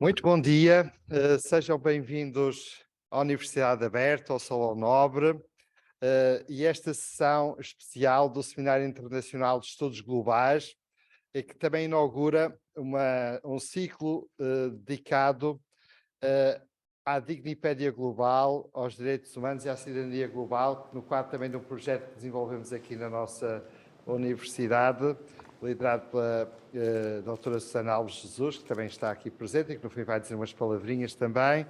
Muito bom dia, sejam bem-vindos à Universidade Aberta, ao Salão Nobre, e esta sessão especial do Seminário Internacional de Estudos Globais, que também inaugura um ciclo dedicado à dignipédia global, aos direitos humanos e à cidadania global, no quadro também de um projeto que desenvolvemos aqui na nossa universidade, liderado pela doutora Susana Alves Jesus, que também está aqui presente e que no fim vai dizer umas palavrinhas também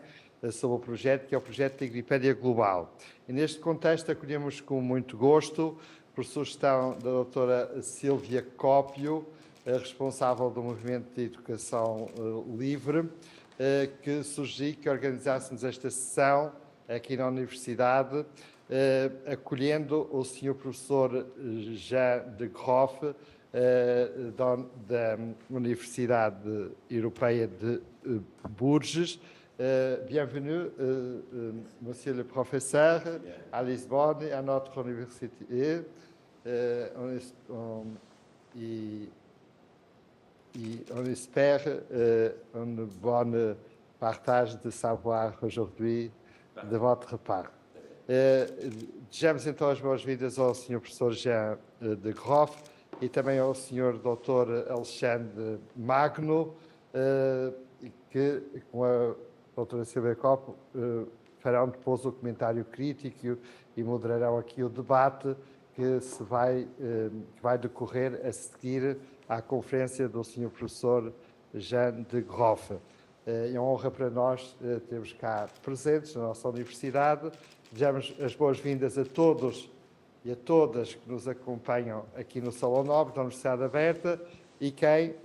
sobre o projeto, que é o projeto de Dignipédia Global. E neste contexto acolhemos com muito gosto, por sugestão da doutora Sílvia Cópio, responsável do Movimento de Educação Livre, que sugeri que organizássemos esta sessão aqui na Universidade, acolhendo o Sr. Professor Jean de Groof, da Universidade Europeia de Bourges. Bienvenue, Monsieur le Professeur, à Lisbonne, à notre université. On espère un bon partage de savoir aujourd'hui de votre part. Desejamos então as boas-vindas ao Sr. Professor Jean de Groof e também ao Sr. Dr. Alexandre Magno, que com a doutora Silvia Copo farão depois o comentário crítico e moderarão aqui o debate que vai decorrer a seguir à conferência do Sr. Professor Jean de Groof. É uma honra para nós termos cá presentes na nossa universidade. Desejamos as boas-vindas a todos e a todas que nos acompanham aqui no Salão Nobre da Universidade Aberta e quem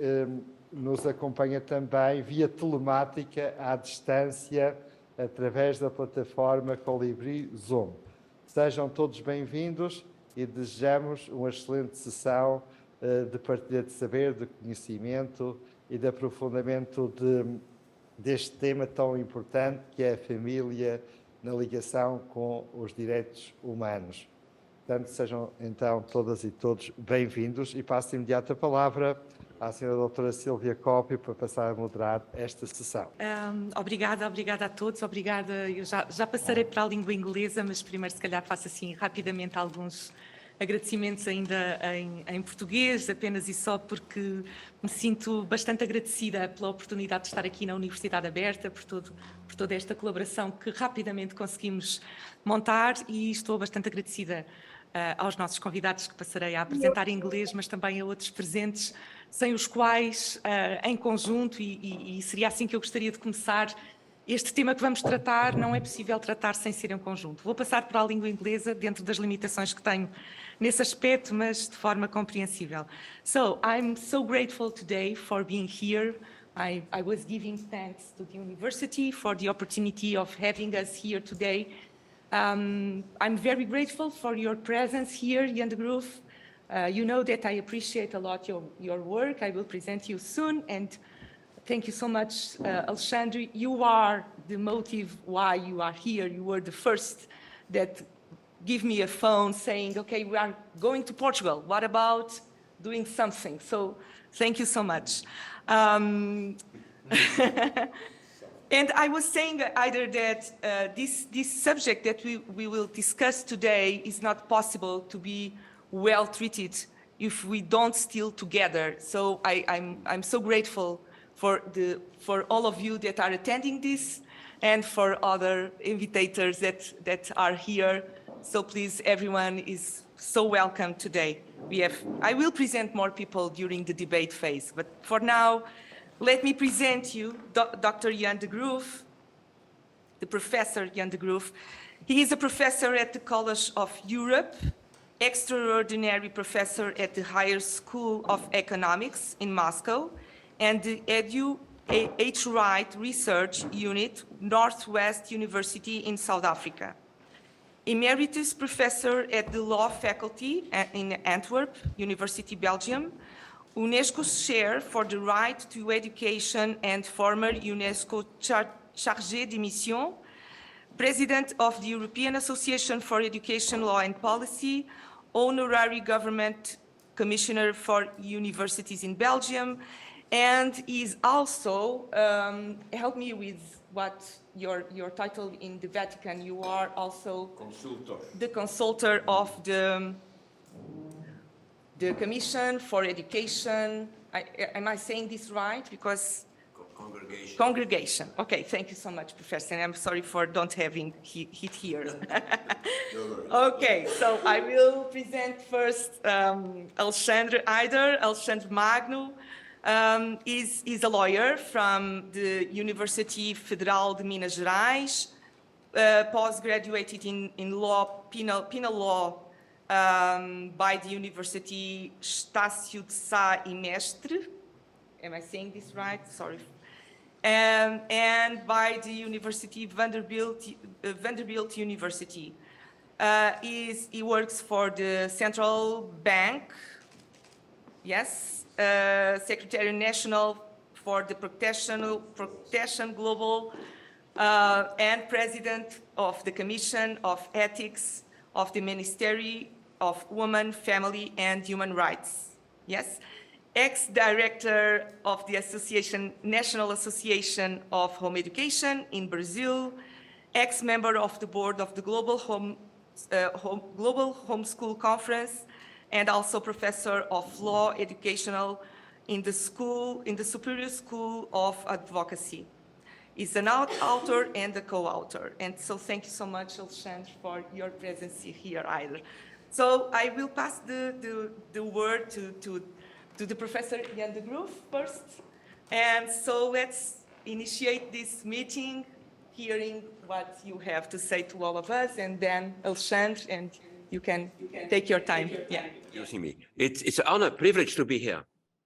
nos acompanha também via telemática à distância através da plataforma Colibri Zoom. Sejam todos bem-vindos e desejamos uma excelente sessão de partilha de saber, de conhecimento e de aprofundamento deste tema tão importante que é a família na ligação com os direitos humanos. Portanto, sejam então todas e todos bem-vindos e passo de imediato a palavra à senhora doutora Sílvia Cópio para passar a moderar esta sessão. Obrigada a todos, obrigada. Eu já passarei para a língua inglesa, mas primeiro se calhar faço assim rapidamente alguns agradecimentos ainda em português, apenas e só porque me sinto bastante agradecida pela oportunidade de estar aqui na Universidade Aberta, por toda esta colaboração que rapidamente conseguimos montar e estou bastante agradecida aos nossos convidados que passarei a apresentar em inglês, mas também a outros presentes, sem os quais, em conjunto, e seria assim que eu gostaria de começar, este tema que vamos tratar não é possível tratar sem ser em conjunto. Vou passar para a língua inglesa, dentro das limitações que tenho nesse aspecto, mas de forma compreensível. So, I'm so grateful today for being here. I was giving thanks to the university for the opportunity of having us here today. I'm very grateful for your presence here, Jan de Groof. You know that I appreciate a lot your work. I will present you soon, and thank you so much, Alexandre. You are the motive why you are here. You were the first that give me a phone saying, okay, we are going to Portugal. What about doing something? So thank you so much. And I was saying either that this subject that we will discuss today is not possible to be well treated if we don't still together. So I'm so grateful for all of you that are attending this and for other invitators that are here. So please, everyone is so welcome today. I will present more people during the debate phase, but for now, let me present you Dr. Jan de Groof, the Professor Jan de Groof. He is a professor at the College of Europe, extraordinary professor at the Higher School of Economics in Moscow, and the H. Wright Research Unit, Northwest University in South Africa. Emeritus professor at the Law Faculty in Antwerp, University, Belgium, UNESCO Chair for the Right to Education and former UNESCO Chargé de Mission, President of the European Association for Education, Law and Policy, Honorary Government Commissioner for Universities in Belgium, and is also, help me with what your title in the Vatican. You are also the consultor of the Commission for Education. Am I saying this right? Because Congregation. Okay, thank you so much, Professor. And I'm sorry for not having it here. Okay, so I will present first Alexandre Eider. Alexandre Magno is a lawyer from the University Federal de Minas Gerais, postgraduated in law, penal law by the University Estácio de Sá e Mestre. Am I saying this right? Sorry. And by the University Vanderbilt University. He works for the Central Bank, yes, Secretary National for the Protection Global, and President of the Commission of Ethics of the Ministry of Women, Family, and Human Rights, yes. Ex-director of the National Association of Home Education in Brazil, ex-member of the board of the Global Homeschool Conference, and also professor of law educational in the Superior School of Advocacy. He's an author and a co-author. And so thank you so much, Alexandre, for your presence here either. So I will pass the word to the Professor Jan de Groof first. And so let's initiate this meeting, hearing what you have to say to all of us, and then Alexandre, and you can take your time. Yeah. You see me. It's an honor, privilege to be here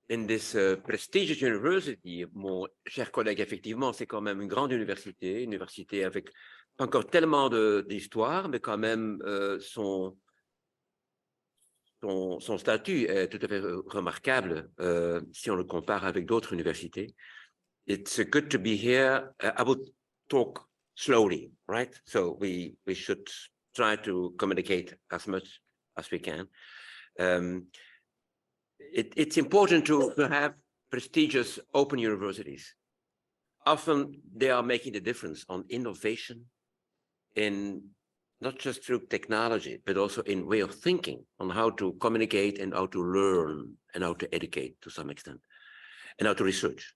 in this prestigious university. Mon cher collègue, effectivement, c'est quand même une grande université avec pas encore tellement d'histoire, mais quand même son statut est tout à fait remarquable si on le compare avec d'autres universités. It's good to be here. I would talk slowly, right? So we should try to communicate as much as we can. It's important to have prestigious open universities. Often they are making the difference on innovation in not just through technology, but also in way of thinking on how to communicate and how to learn and how to educate to some extent and how to research.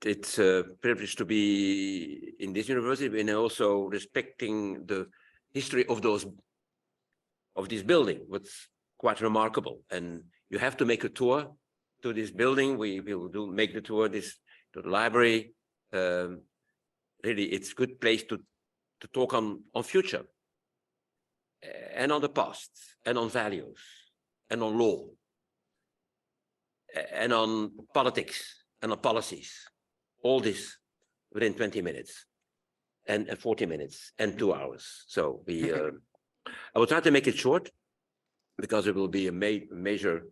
It's a privilege to be in this university and also respecting the history of this building, what's quite remarkable. And you have to make a tour to this building. We will make the tour to the library. Really, it's a good place to talk on future and on the past and on values and on law and on politics and on policies, all this within 20 minutes and 40 minutes and 2 hours. So I will try to make it short because it will be a major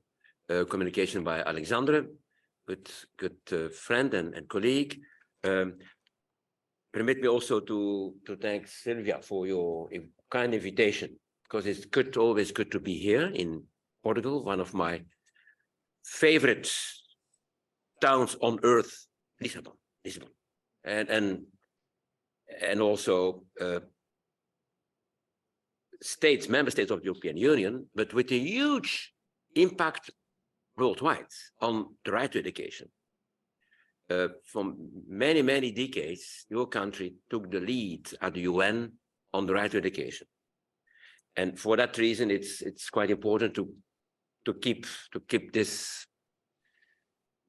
communication by Alexandre, good friend and colleague. Permit me also to thank Sylvia for your kind invitation, because it's always good to be here in Portugal, one of my favorite towns on earth, Lisbon, and also member states of the European Union, but with a huge impact worldwide on the right to education. For many, many decades, your country took the lead at the UN on the right to education. And for that reason, it's quite important to keep this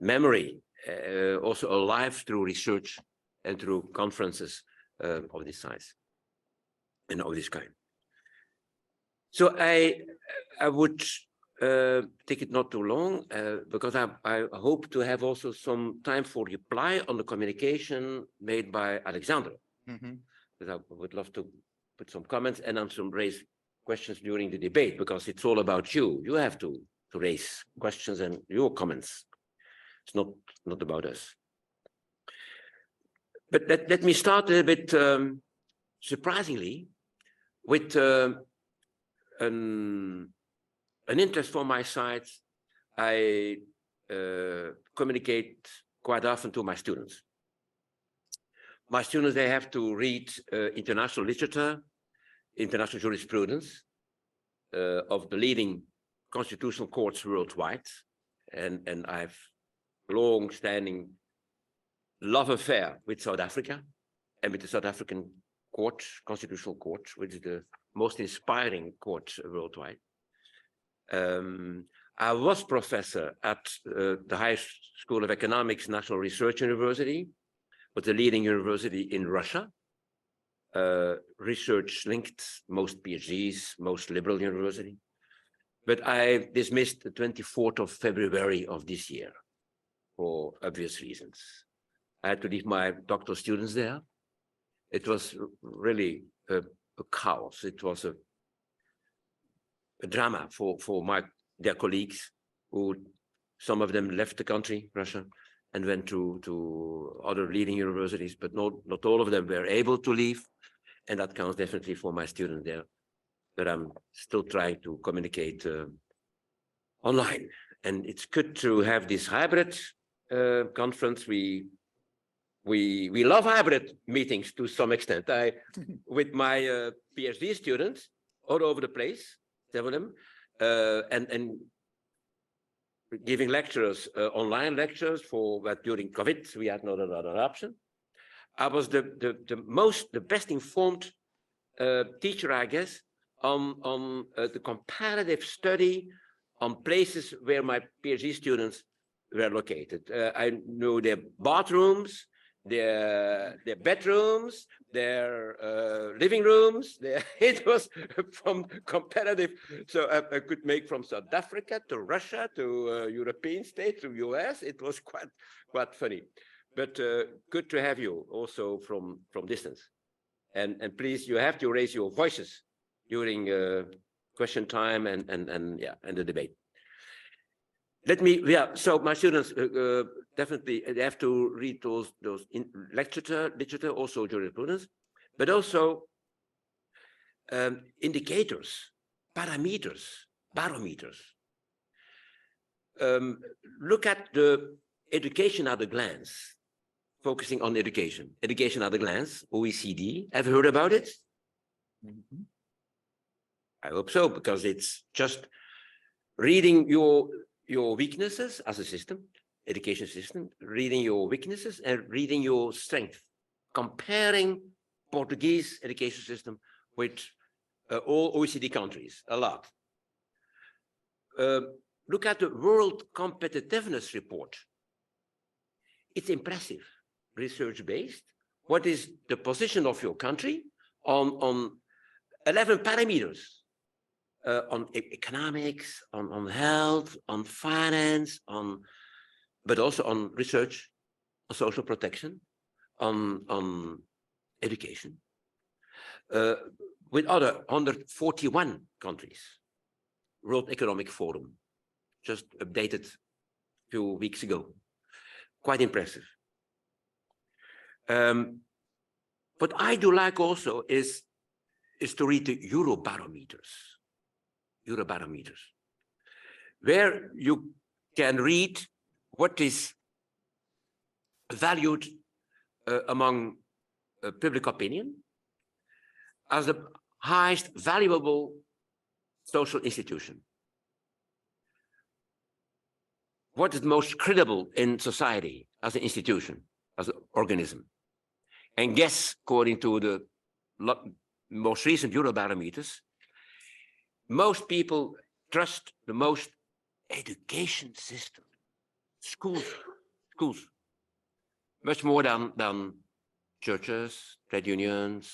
memory also alive through research and through conferences of this size and of this kind. So I would take it not too long, because I hope to have also some time for reply on the communication made by Alexandre. Because I would love to put some comments and then some raise questions during the debate, because it's all about you. You have to raise questions and your comments. It's not about us. But let me start a bit surprisingly with an interest from my side I communicate quite often to my students. My students, they have to read international literature, international jurisprudence of the leading constitutional courts worldwide. And I've long-standing love affair with South Africa and with the South African court, constitutional court, which is the most inspiring court worldwide. I was professor at the High School of Economics, National Research University, but the leading university in Russia. Research linked, most PhDs, most liberal university. But I dismissed the 24th of February of this year for obvious reasons. I had to leave my doctoral students there. It was really a chaos. It was a drama for their colleagues, who some of them left the country, Russia, and went to other leading universities, but not all of them were able to leave. And that counts definitely for my students there. But I'm still trying to communicate online. And it's good to have this hybrid conference. We love hybrid meetings to some extent. With my PhD students all over the place, several of them, and giving lectures, online lectures during COVID, we had no other option. I was the best informed teacher, I guess, on the comparative study on places where my PhD students were located. I knew their bathrooms, their bedrooms, their living rooms. It was from comparative. So I could make from South Africa to Russia to European states to US. It was quite funny. But good to have you also from distance. And please, you have to raise your voices during question time and the debate. So my students definitely they have to read those literature, also jurisprudence, but also indicators, parameters, barometers. Look at the education at a glance, focusing on education at a glance, OECD. Have you heard about it? Mm-hmm. I hope so, because it's just reading your weaknesses as a system, education system, reading your weaknesses and reading your strength, comparing Portuguese education system with all OECD countries, a lot. Look at the World Competitiveness Report. It's impressive, research-based. What is the position of your country on 11 parameters? On economics, on health, on finance, but also on research, on social protection, on education, with other 141 countries. World Economic Forum, just updated a few weeks ago. Quite impressive. What I do like also is to read the Eurobarometers, where you can read what is valued among public opinion as the highest valuable social institution. What is most credible in society as an institution, as an organism? And guess, according to the most recent Eurobarometers, most people trust the most education system, schools, much more than churches, trade unions,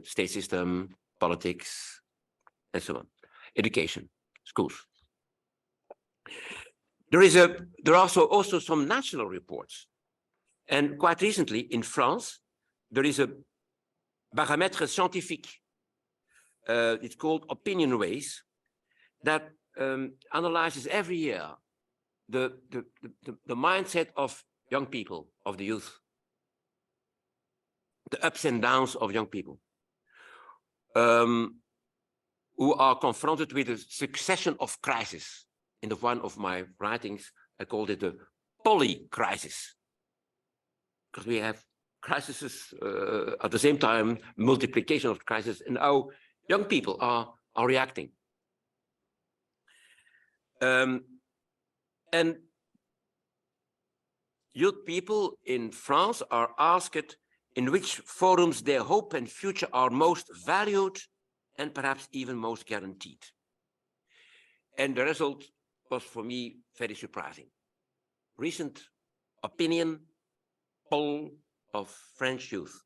state system, politics, and so on. Education, schools. There are also some national reports. And quite recently in France, there is a baromètre scientifique. It's called Opinion Ways, that analyzes every year the mindset of young people, of the youth, the ups and downs of young people, who are confronted with a succession of crises. In one of my writings, I called it a poly crisis, because we have crises at the same time, multiplication of crises, and how young people are reacting. And youth people in France are asked in which forums their hope and future are most valued and perhaps even most guaranteed. And the result was for me very surprising. Recent opinion poll of French youth.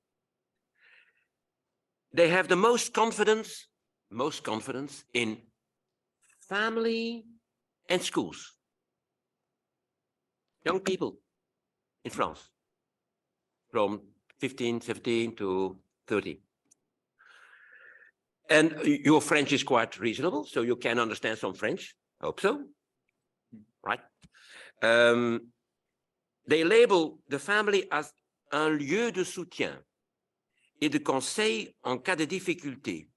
They have the most confidence in family and schools. Young people in France, from 15, 17 to 30. And your French is quite reasonable, so you can understand some French. I hope so, right? They label the family as un lieu de soutien et de conseil en cas de difficulté.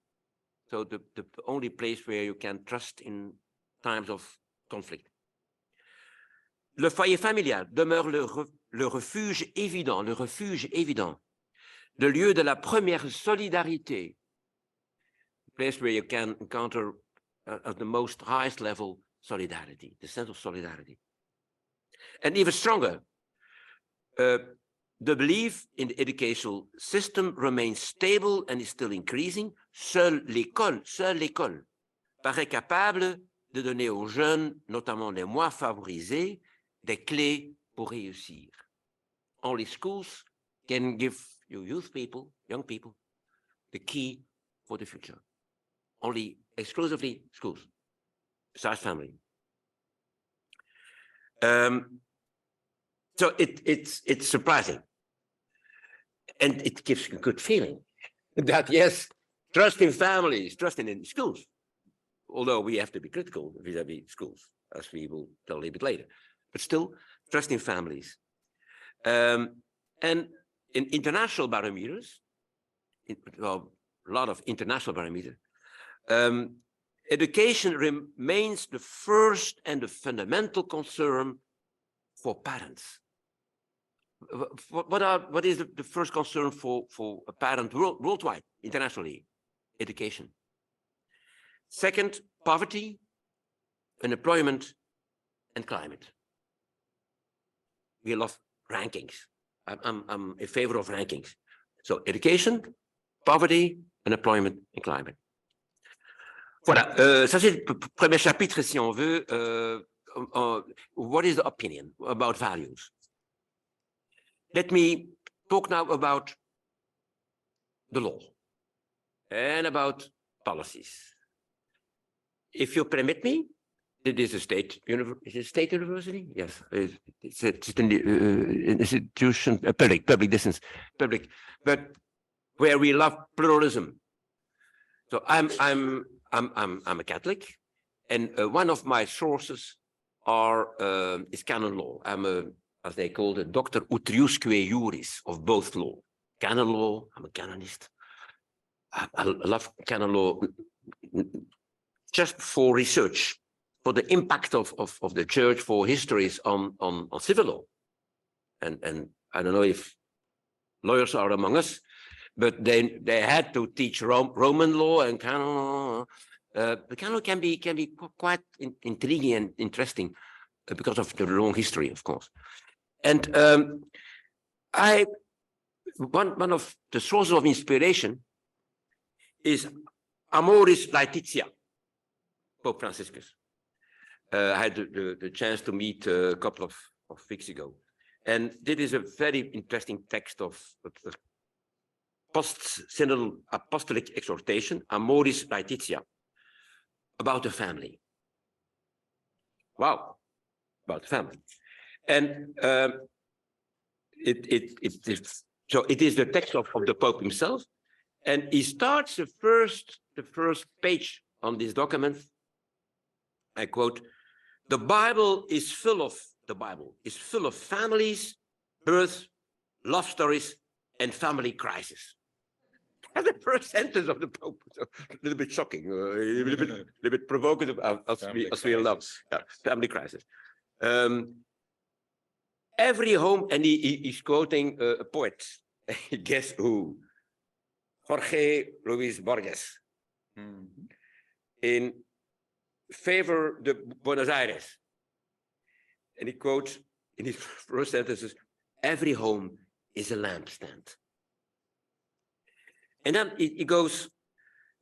So the only place where you can trust in times of conflict. Le foyer familial demeure le refuge évident, le lieu de la première solidarité, the place where you can encounter at the most highest level solidarity, the sense of solidarity. And even stronger, the belief in the educational system remains stable and is still increasing. Seule l'école paraît capable de donner aux jeunes, notamment les moins favorisés, des clés pour réussir. Only schools can give you young people, the key for the future. Only exclusively schools, besides family. So it's surprising. And it gives a good feeling that, yes, trust in families, trust in schools, although we have to be critical vis-a-vis schools, as we will tell a little bit later, but still trust in families. And in international barometers, well, a lot of international barometers, education remains the first and the fundamental concern for parents. What is the first concern for a parent worldwide, internationally? Education. Second, poverty, unemployment, and climate. We love rankings. I'm in favor of rankings. So education, poverty, unemployment, and climate. Voilà, ça c'est le premier chapitre, si on veut. What is the opinion about values? Let me talk now about the law and about policies. If you permit me, it is a state university? Yes, it's an institution, public distance, public, but where we love pluralism. So I'm a Catholic, and one of my sources is canon law. I'm as they call it, Doctor Utriusque Juris of both law. Canon law, I'm a canonist. I love canon law just for research, for the impact of the church, for histories on civil law. And I don't know if lawyers are among us, but they had to teach Roman law and canon law. The canon law can be quite intriguing and interesting because of the long history, of course. And one of the sources of inspiration is Amoris Laetitia, Pope Franciscus. I had the chance to meet a couple of weeks ago. And this is a very interesting text of post-synodal apostolic exhortation, Amoris Laetitia, about the family. Wow, about the family. And it is the text of the Pope himself, and he starts the first page on this document. I quote: "The Bible is full of families, births, love stories, and family crisis." That's the first sentence of the Pope. So, a little bit shocking, a little bit provocative, as we love. Yeah, family crisis. every home, and he's quoting a poet. Guess who? Jorge Luis Borges. In favor de Buenos Aires. And he quotes in his first sentences, every home is a lampstand. And then he goes,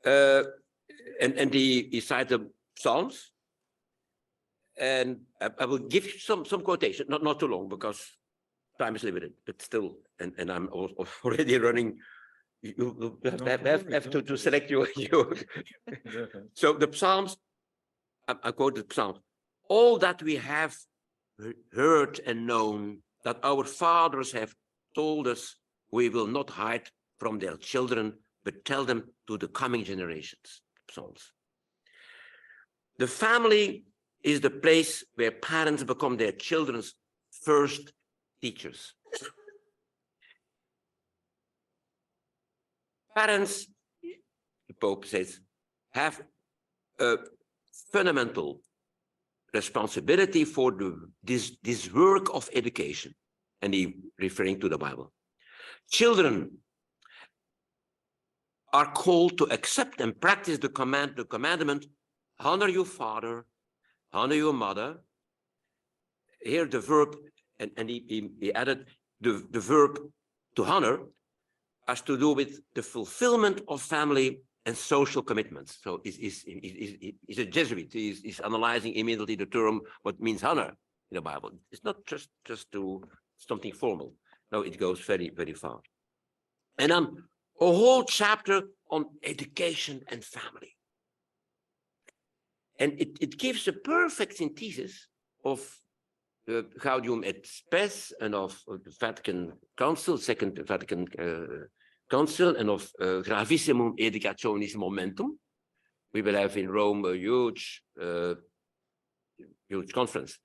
and he cites the Psalms. And I will give you some quotation, not too long, because time is limited, but still, and I'm already running. You have to select your. So the Psalms, I quote the Psalms. All that we have heard and known, that our fathers have told us, we will not hide from their children, but tell them to the coming generations. Psalms. The family is the place where parents become their children's first teachers. Parents, the Pope says, have a fundamental responsibility for this work of education, and he referring to the Bible. Children are called to accept and practice the commandment, honor your father, honor your mother. Here the verb, and he added the verb to honor has to do with the fulfillment of family and social commitments. So he's a Jesuit. He's analyzing immediately the term, what means honor in the Bible. It's not just to something formal. No, it goes very, very far. And then a whole chapter on education and family. And it gives a perfect synthesis of Gaudium et Spes and of the Vatican Council, Second Vatican Council, and of Gravissimum Educationis Momentum. We will have in Rome a huge conference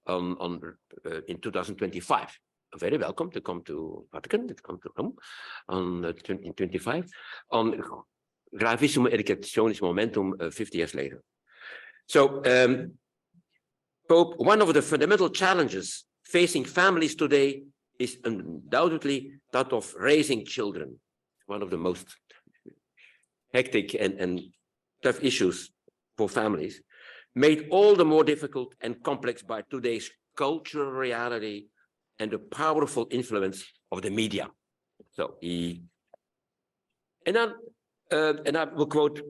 in 2025. Very welcome to come to Vatican, to come to Rome in 25 on Gravissimum Educationis Momentum 50 years later. So, Pope, one of the fundamental challenges facing families today is undoubtedly that of raising children, one of the most hectic and tough issues for families, made all the more difficult and complex by today's cultural reality and the powerful influence of the media. So and I will quote,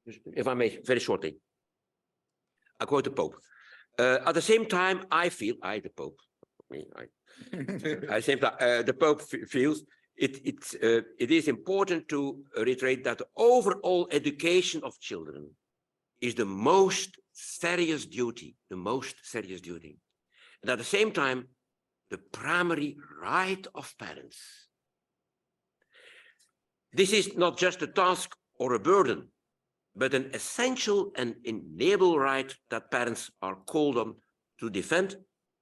if I may, very shortly. I quote the Pope. At the same time, the Pope, the Pope feels it is important to reiterate that the overall education of children is the most serious duty, And at the same time, the primary right of parents. This is not just a task or a burden, but an essential and inalienable right that parents are called on to defend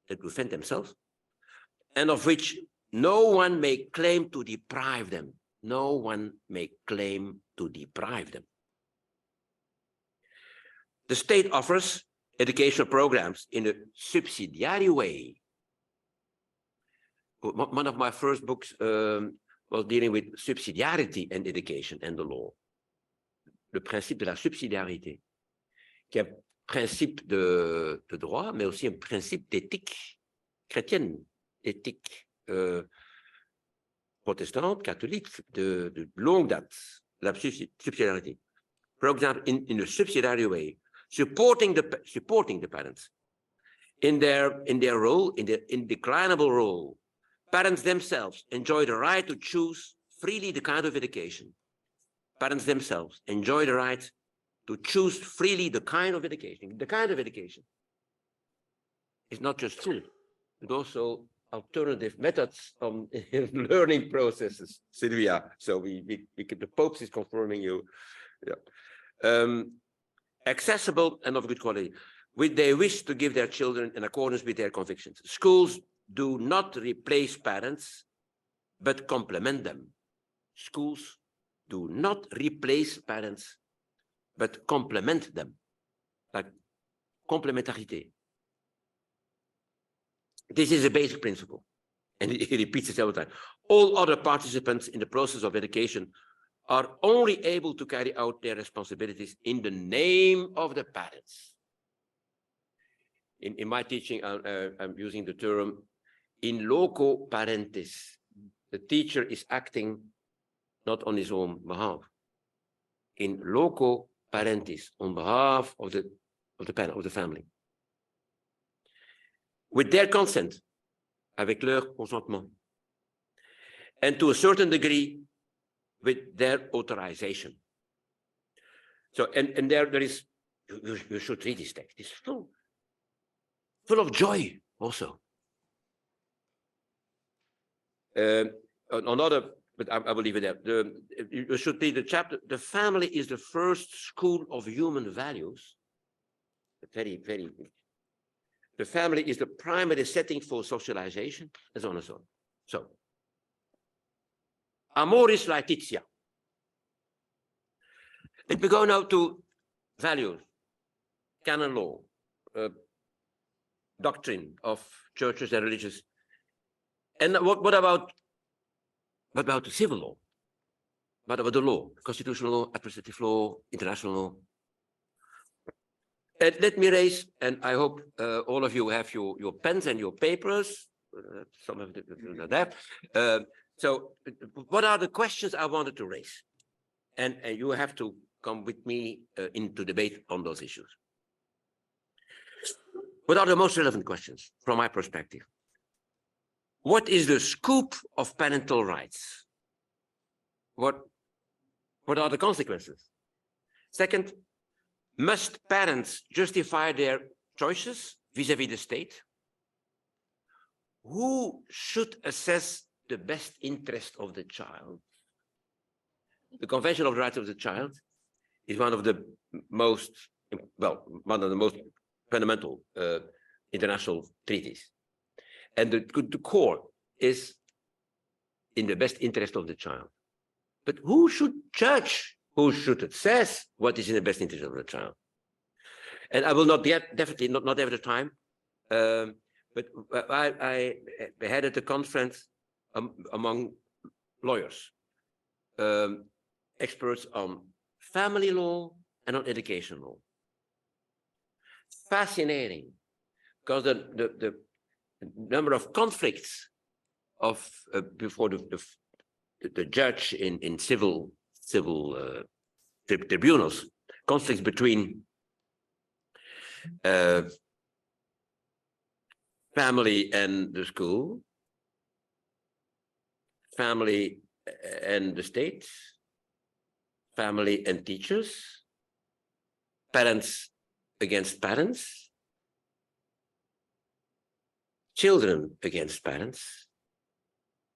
themselves, and of which no one may claim to deprive them. No one may claim to deprive them. The state offers educational programs in a subsidiary way. One of my first books was dealing with subsidiarity and education and the law. Le principe de la subsidiarité, qui est un principe de droit, mais aussi un principe d'éthique chrétienne, éthique protestante, catholique, de longue date, la subsidiarité. For example, in a subsidiary way, supporting the parents in their role, in their indeclinable role. Parents themselves enjoy the right to choose freely the kind of education. Parents themselves enjoy the right to choose freely the kind of education. The kind of education is not just food, but also alternative methods of learning processes, Sylvia. So the Pope is confirming you. Yeah. Accessible and of good quality, which they wish to give their children in accordance with their convictions. Schools do not replace parents, but complement them. Schools do not replace parents, but complement them. Like complementarité. This is a basic principle, and he repeats it several times. All other participants in the process of education are only able to carry out their responsibilities in the name of the parents. In my teaching, I'm using the term in loco parentis. The teacher is acting not on his own behalf. In loco parentis, on behalf of the parent, of the family. With their consent, avec leur consentement. And to a certain degree, with their authorization. So, and there is, you should read this text. It's full of joy also. Another, but I will leave it there. You should read the chapter. The family is the first school of human values. Very, very. The family is the primary setting for socialization, and so on and so on. So, Amoris Laetitia. Let me go now to values, canon law, doctrine of churches and religions. And what about the civil law? What about the law, constitutional law, administrative law, international law? And let me raise, and I hope all of you have your pens and your papers. Some of them are there. So what are the questions I wanted to raise? And you have to come with me into debate on those issues. What are the most relevant questions from my perspective? What is the scope of parental rights? What are the consequences? Second, must parents justify their choices vis-à-vis the state? Who should assess the best interest of the child? The Convention of the Rights of the Child is one of the most, one of the most fundamental international treaties. And the core is in the best interest of the child. But who should judge? Who should assess what is in the best interest of the child? And I will not definitely not have the time, but I had at a conference among lawyers, experts on family law and on education law. Fascinating, because the number of conflicts of before the judge in civil tribunals, conflicts between family and the school, family and the state, family and teachers, parents against parents, children against parents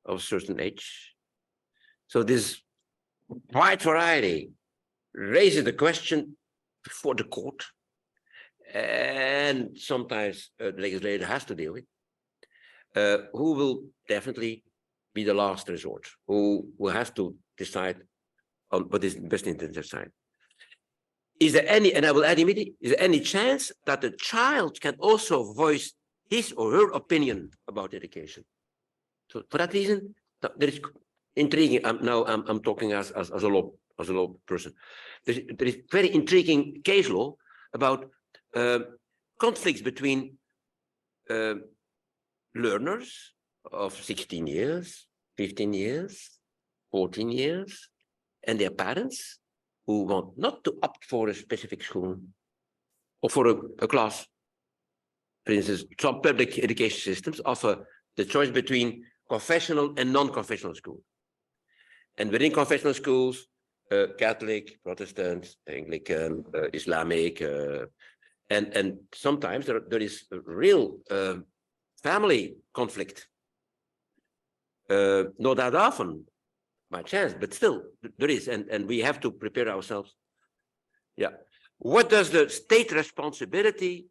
of a certain age. So this wide variety raises the question before the court, and sometimes the legislator has to deal with, who will definitely be the last resort, who has to decide on what is best interest of the child. Is there any, and I will add immediately, is there any chance that the child can also voice his or her opinion about education? So for that reason, there is intriguing. I'm talking as a law person. There is very intriguing case law about conflicts between learners of 16 years, 15 years, 14 years, and their parents who want not to opt for a specific school or for a class. For instance, some public education systems offer the choice between confessional and non-confessional schools. And within confessional schools, Catholic, Protestant, Anglican, Islamic, and sometimes there is a real family conflict. Not that often, by chance, but still there is, and we have to prepare ourselves. Yeah. What does the state responsibility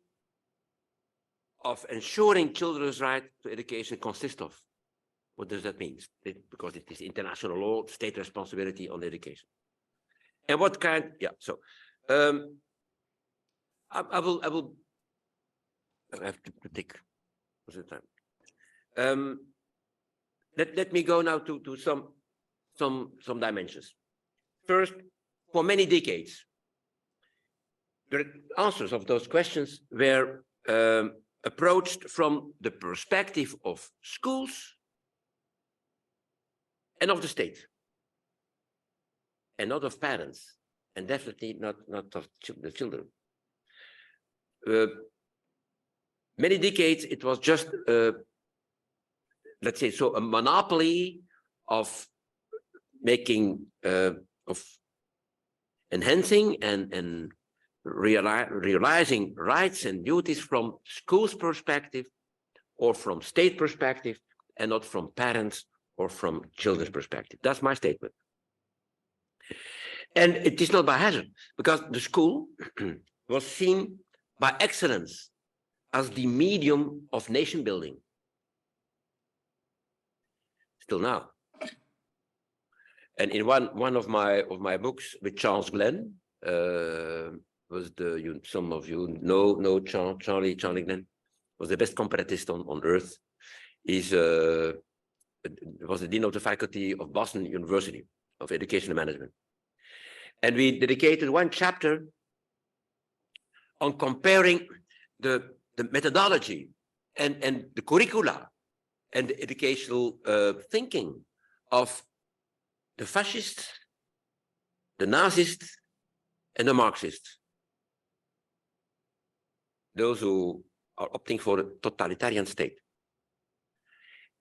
of ensuring children's right to education consist of? What does that mean? Because it is international law, state responsibility on education. And what kind? Yeah. So, I have to take. What's the time? Let me go now to some dimensions. First, for many decades, the answers of those questions were approached from the perspective of schools and of the state, and not of parents, and definitely not of the children. Many decades, it was just, let's say, so a monopoly of making, of enhancing and realizing rights and duties from schools' perspective or from state perspective, and not from parents or from children's perspective. That's my statement. And it is not by hazard, because the school was seen by excellence as the medium of nation building. Still now. And in one of my books with Charles Glenn, some of you know Charlie Glenn, was the best comparatist on earth. He's was the dean of the faculty of Boston University of Education and Management. And we dedicated one chapter on comparing the methodology and the curricula and the educational thinking of the fascists, the Nazists, and the Marxists. Those who are opting for the totalitarian state.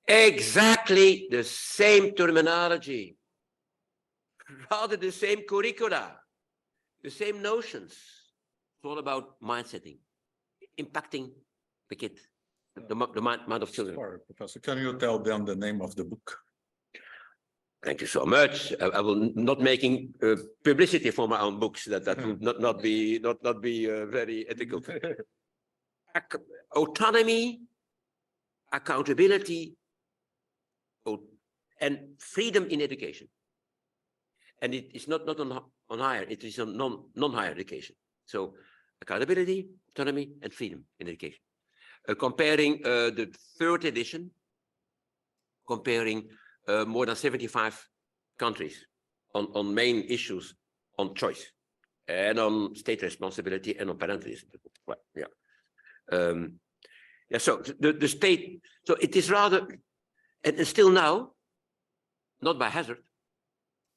Exactly the same terminology, rather the same curricula, the same notions. It's all about mindsetting, impacting the kid, the mind of children. Sorry, Professor, can you tell them the name of the book? Thank you so much. I will not making publicity for my own books. That would not be very ethical. Autonomy, accountability, and freedom in education. And it is not on higher, it is on non-higher education. So accountability, autonomy, and freedom in education. Comparing the third edition, comparing more than 75 countries on main issues on choice and on state responsibility and on parentalism. Well, yeah. Yeah, so the state, so it is rather, and still now, not by hazard,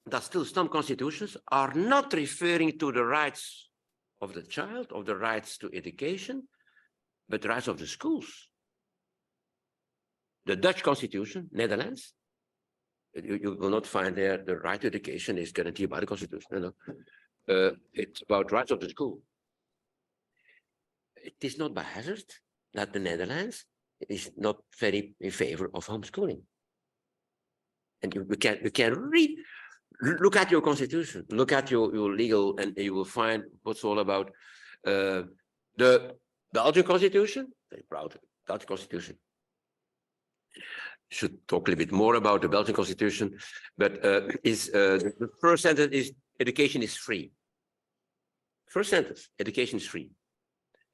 that still some constitutions are not referring to the rights of the child, of the rights to education, but the rights of the schools. The Dutch constitution, Netherlands, you will not find there the right to education is guaranteed by the constitution. No. It's about rights of the school. It is not by hazard that the Netherlands is not very in favor of homeschooling. And you can read, look at your constitution, look at your legal, and you will find what's all about. The Belgian constitution, very proud Belgian constitution. Should talk a little bit more about the Belgian constitution, but the first sentence is education is free. First sentence, education is free.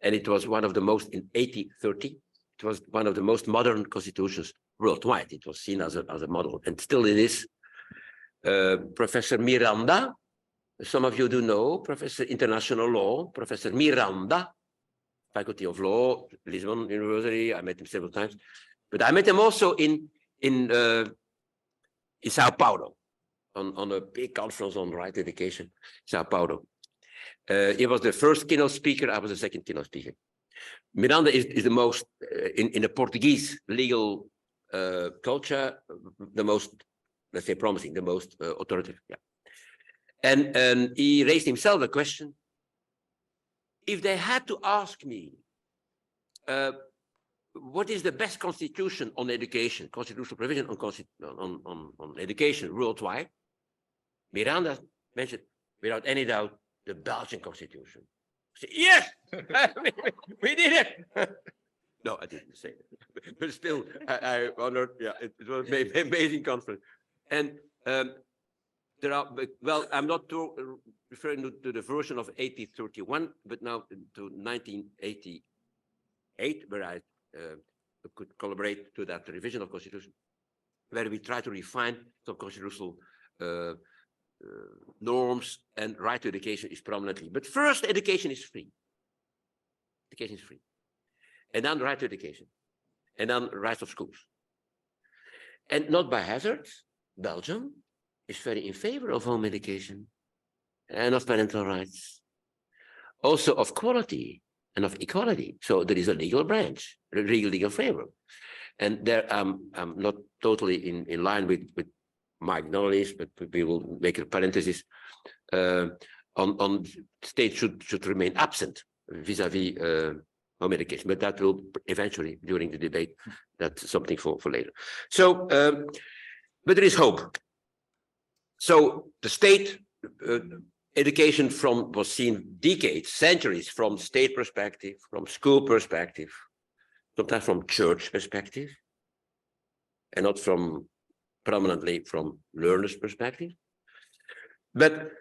And it was one of the most, in 1830, it was one of the most modern constitutions worldwide. It was seen as a model, and still it is. Professor Miranda, some of you do know, Professor International Law, Professor Miranda, Faculty of Law, Lisbon University. I met him several times, but I met him also in Sao Paulo on a big conference on right education, Sao Paulo. He was the first keynote speaker. I was the second keynote speaker. Miranda is the most, in the Portuguese legal culture, the most, let's say, promising, the most authoritative. Yeah. And he raised himself a question. If they had to ask me, what is the best constitution on education, constitutional provision on education worldwide? Miranda mentioned, without any doubt, the Belgian constitution. I said, yes, we did it. No, I didn't say it, but still, I honored. Yeah, it was an amazing conference. And there are, well, I'm not referring to the version of 1831, but now to 1988, where I could collaborate to that revision of Constitution, where we try to refine some constitutional norms, and right to education is prominently. But first, education is free. Education is free. And then right to education. And then rights of schools. And not by hazard, Belgium is very in favor of home education and of parental rights. Also of quality and of equality. So there is a legal branch, a legal framework. And there I'm not totally in line with Mike Knowles, but we will make a parenthesis on state should remain absent vis-a-vis home education, but that will eventually during the debate, that's something for later. So, but there is hope. So the state education was seen decades, centuries from state perspective, from school perspective, sometimes from church perspective, and not prominently from learners' perspective. But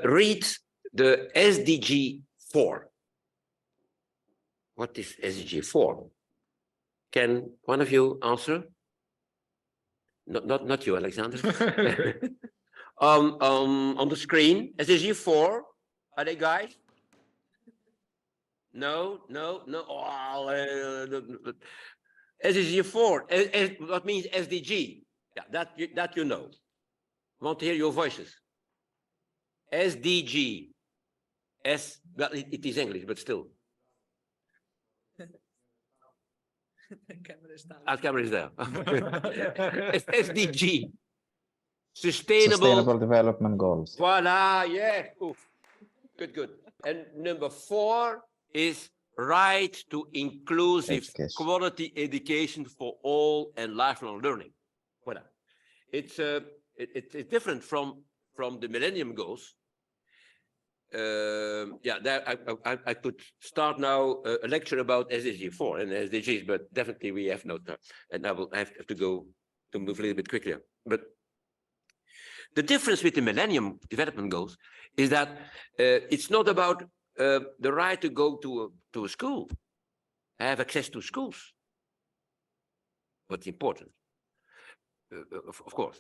read the SDG 4. What is SDG 4? Can one of you answer? Not you, Alexander. On the screen, SDG 4. Are they guys? No. Oh, SDG 4. What means SDG? Yeah, that you know. I want to hear your voices. SDG. Well, it is English, but still. Camera is there. SDG. Sustainable Development Goals. Voila, yeah. Oof. Good. And number 4 is right to inclusive quality education for all and lifelong learning. Voilà. It's different from the Millennium Goals. Yeah, I could start now a lecture about SDG 4 and SDGs, but definitely we have no time, and I will have to move a little bit quicker. But the difference with the Millennium Development Goals is that it's not about the right to go to a school, have access to schools. What's important, of course,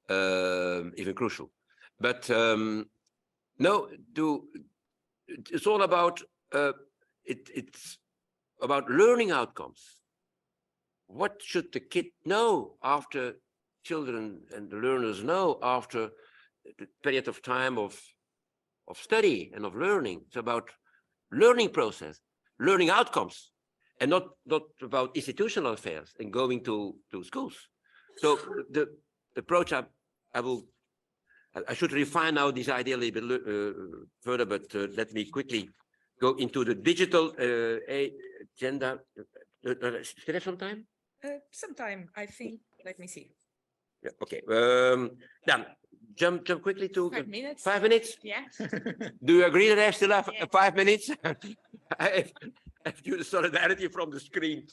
even crucial. But no, it's all about it's about learning outcomes. What should the kid know after children and the learners know after the period of time of study and of learning? It's about learning process, learning outcomes, and not about institutional affairs and going to schools. So the approach I should refine now this idea a little bit further, but let me quickly go into the digital agenda. Still have some time? Some time, I think. Let me see. Yeah, okay. Then jump quickly to 5 minutes. 5 minutes. Yeah. Do you agree that I still have 5 minutes? I have due the solidarity from the screen.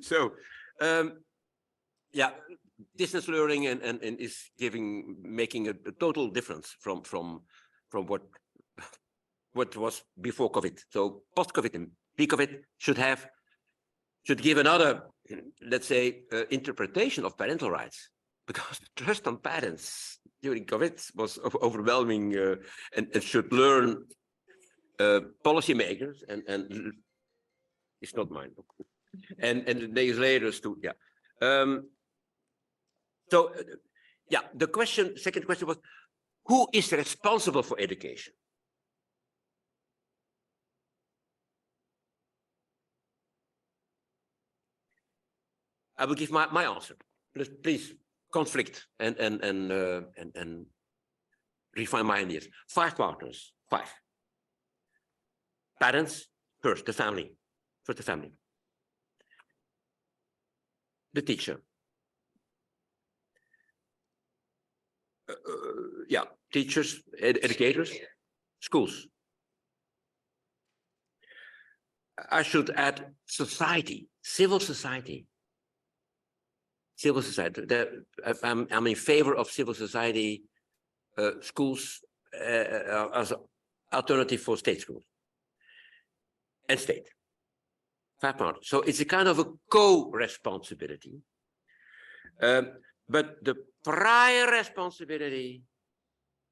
So, yeah, distance learning and is making a total difference from what was before COVID. So post-COVID and pre-COVID should give another, let's say, interpretation of parental rights, because the trust on parents during COVID was overwhelming, and should learn policymakers and it's not mine, and days later too. Yeah. So, yeah, second question was, who is responsible for education? I will give my answer. Please conflict and refine my ideas. 5 partners. 5. Parents first, the family. First, the family. The teacher. Yeah, teachers, educators, schools. I should add society, civil society. Civil society. I'm in favor of civil society schools as alternative for state schools and state. 5 partners. So it's a kind of a co-responsibility. But the prior responsibility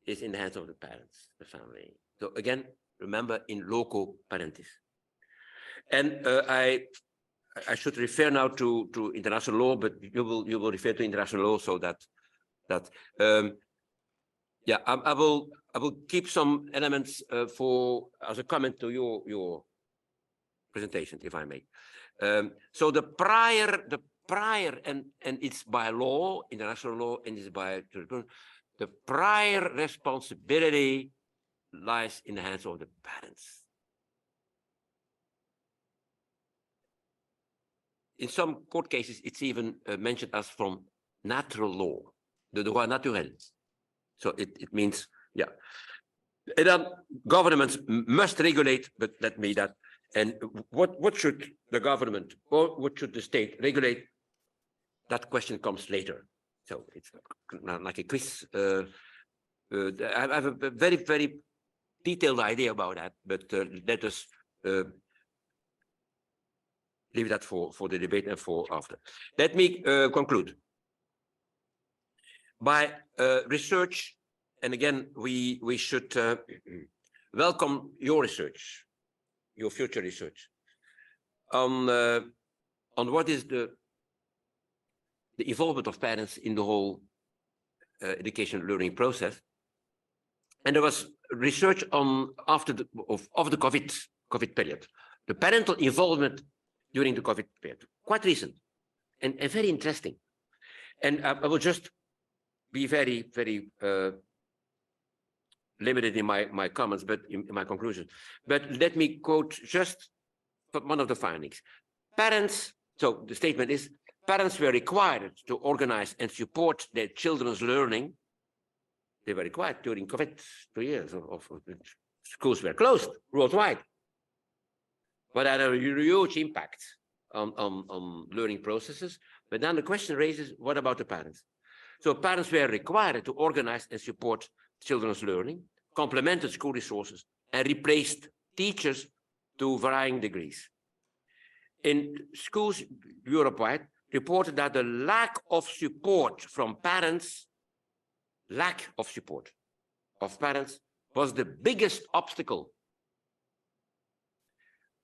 is in the hands of the parents, the family. So again, remember, in loco parentis. And I should refer now to international law, but you will refer to international law, so that yeah, I will keep some elements for as a comment to your presentation, if I may. So the prior and it's by law, international law, and it's by the prior responsibility lies in the hands of the parents. In some court cases, it's even mentioned as from natural law, the droit naturel. So it means, yeah. And then governments must regulate, but let me that. And what should the government or what should the state regulate? That question comes later. So it's like a quiz. I have a very, very detailed idea about that, but let us leave that for the debate and for after. Let me conclude by research, and again, we should welcome your research, your future research on what is the involvement of parents in the whole education learning process. And there was research on after the COVID period, the parental involvement during the COVID period, quite recent and very interesting. And I will just be very, very limited in my comments, but in my conclusion. But let me quote just one of the findings. Parents, so the statement is, parents were required to organize and support their children's learning. They were required during COVID 2 years of schools were closed worldwide. But had a huge impact on learning processes. But then the question raises, what about the parents? So parents were required to organize and support children's learning, complemented school resources, and replaced teachers to varying degrees. In schools Europe-wide, reported that the lack of support from parents, was the biggest obstacle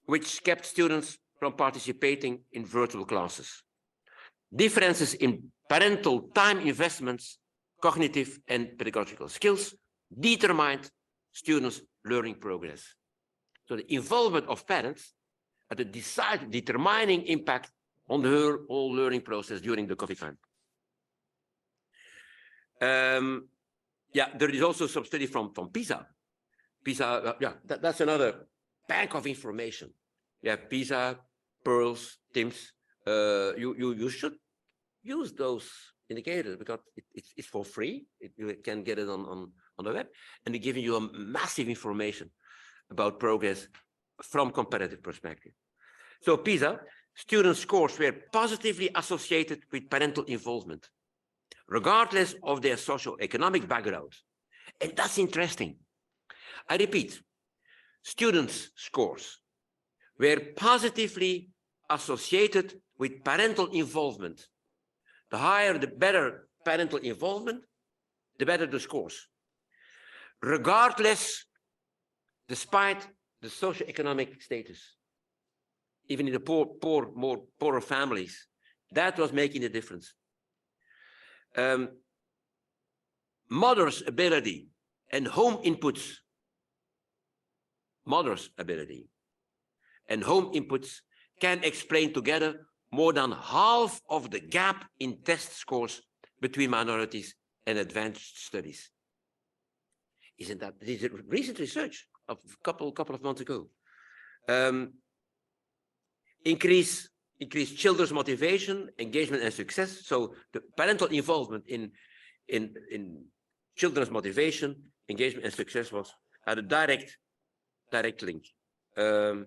which kept students from participating in virtual classes. Differences in parental time investments, cognitive and pedagogical skills determined students' learning progress. So the involvement of parents had a determining impact on the whole learning process during the COVID time. Yeah, there is also some study from PISA. PISA, yeah, that's another bank of information. Yeah, PISA, Pearls, TIMSS. You should use those indicators because it's for free. You can get it on the web, and they're giving you a massive information about progress from comparative perspective. So PISA, student scores were positively associated with parental involvement, regardless of their socio-economic background. And that's interesting. I repeat, students' scores were positively associated with parental involvement. The higher, the better parental involvement, the better the scores. Regardless, despite the socioeconomic status, even in the poorer families, that was making a difference. Mother's ability and home inputs, can explain together more than half of the gap in test scores between minorities and advanced studies. Isn't that this is recent research of a couple of months ago? Increase children's motivation, engagement, and success. So the parental involvement in children's motivation, engagement, and success had a direct link, and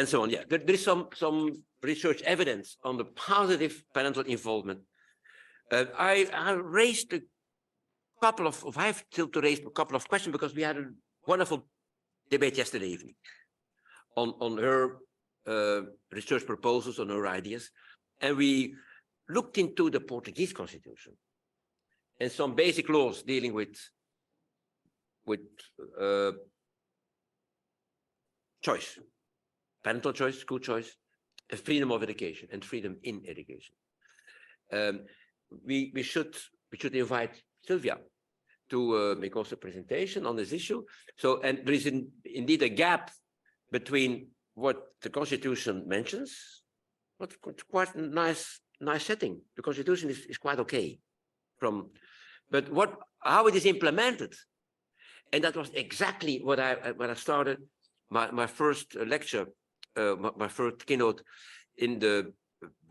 so on. Yeah, there is some research evidence on the positive parental involvement. I raised a couple of I have still to raise a couple of questions because we had a wonderful debate yesterday evening on her research proposals on our ideas, and we looked into the Portuguese constitution and some basic laws dealing with choice, parental choice, school choice, and freedom of education and freedom in education. We should invite Sylvia to make also a presentation on this issue. So, and there is indeed a gap between what the Constitution mentions, but quite nice setting. The Constitution is quite okay, but how it is implemented, and that was exactly what when I started my first lecture, my first keynote in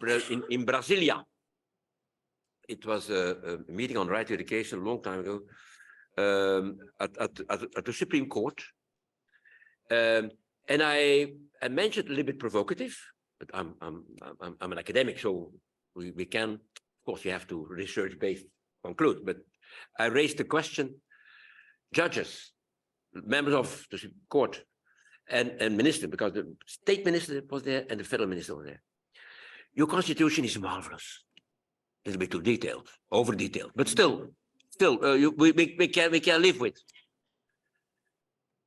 Brasilia. It was a meeting on right to education a long time ago at the Supreme Court. And I mentioned a little bit provocative, but I'm an academic, so we can, of course, you have to research-based conclude. But I raised the question: judges, members of the Supreme Court, and minister, because the state minister was there and the federal minister was there. Your constitution is marvelous. A little bit too detailed, over detailed, but still, we can live with.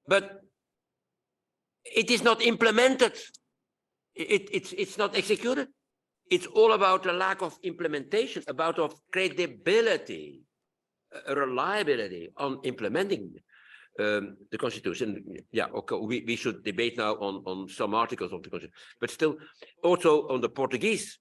But it is not implemented. It's not executed. It's all about a lack of implementation, about of credibility, reliability on implementing the Constitution. Yeah, okay, we should debate now on some articles of the Constitution, but still also on the Portuguese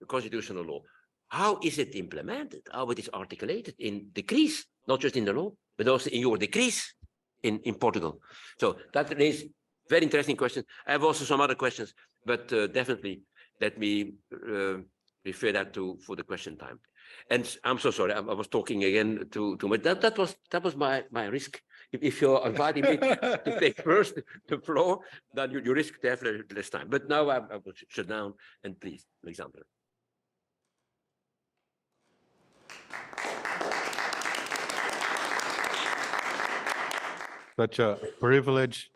constitutional law. How is it implemented? How it is articulated in decrees, not just in the law, but also in your decrees in Portugal. So that is very interesting question. I have also some other questions, but definitely let me refer that for the question time. And I'm so sorry, I was talking again too much. That was my risk. If you're inviting me to take first the floor, then you risk to have less time. But now I will shut down, and please, Alexander. Such a privilege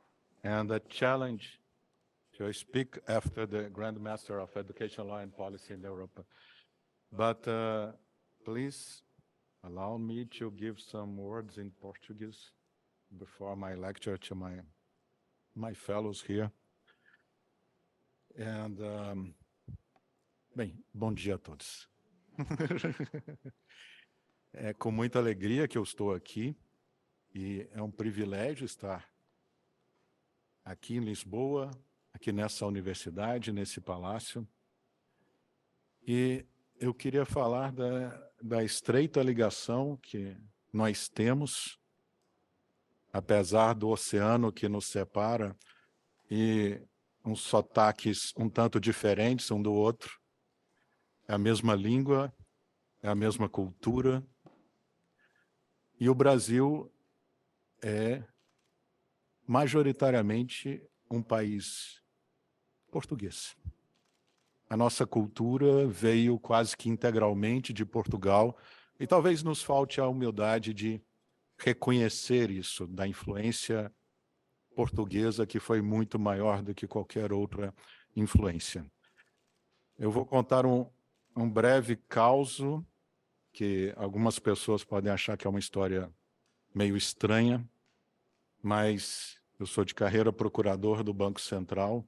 and a challenge to speak after the Grand Master of Education Law and Policy in Europe. But please allow me to give some words in Portuguese before my lecture to my fellows here. And, bem, bom dia a todos. É com muita alegria que eu estou aqui, e é um privilégio estar aqui em Lisboa, aqui nessa universidade, nesse palácio. E eu queria falar da estreita ligação que nós temos, apesar do oceano que nos separa e uns sotaques um tanto diferentes um do outro. É a mesma língua, é a mesma cultura. E o Brasil é majoritariamente um país português. A nossa cultura veio quase que integralmente de Portugal, e talvez nos falte a humildade de reconhecer isso, da influência portuguesa, que foi muito maior do que qualquer outra influência. Eu vou contar um breve causo, que algumas pessoas podem achar que é uma história meio estranha, mas eu sou de carreira procurador do Banco Central.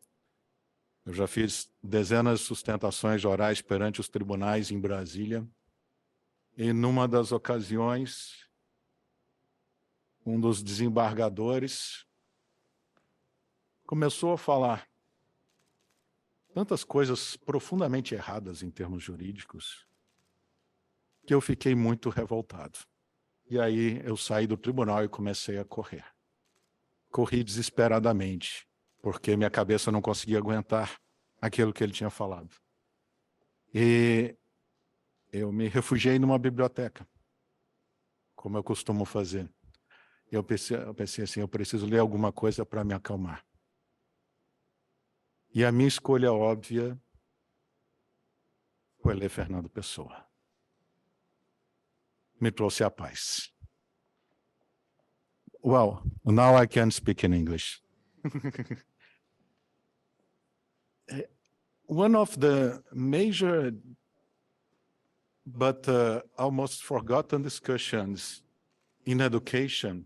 Eu já fiz dezenas de sustentações orais perante os tribunais em Brasília. E numa das ocasiões, um dos desembargadores começou a falar tantas coisas profundamente erradas em termos jurídicos que eu fiquei muito revoltado. E aí eu saí do tribunal e comecei a correr. Corri desesperadamente, porque minha cabeça não conseguia aguentar aquilo que ele tinha falado. E eu me refugiei numa biblioteca, como eu costumo fazer. Eu pensei assim, eu preciso ler alguma coisa para me acalmar. E a minha escolha óbvia foi ler Fernando Pessoa. Me trouxe a paz. Well, now I can speak in English. one of the major but almost forgotten discussions in education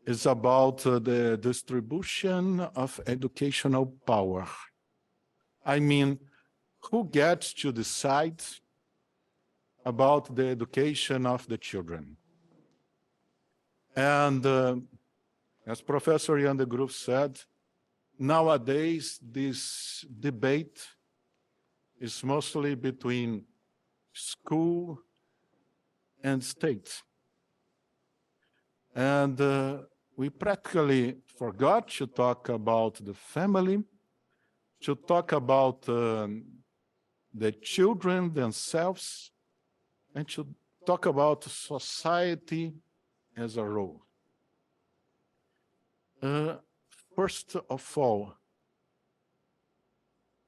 is about the distribution of educational power. I mean, who gets to decide about the education of the children? And as Professor Jan de Groof said, nowadays this debate is mostly between school and state. And we practically forgot to talk about the family, to talk about the children themselves, and to talk about society as a whole. First of all,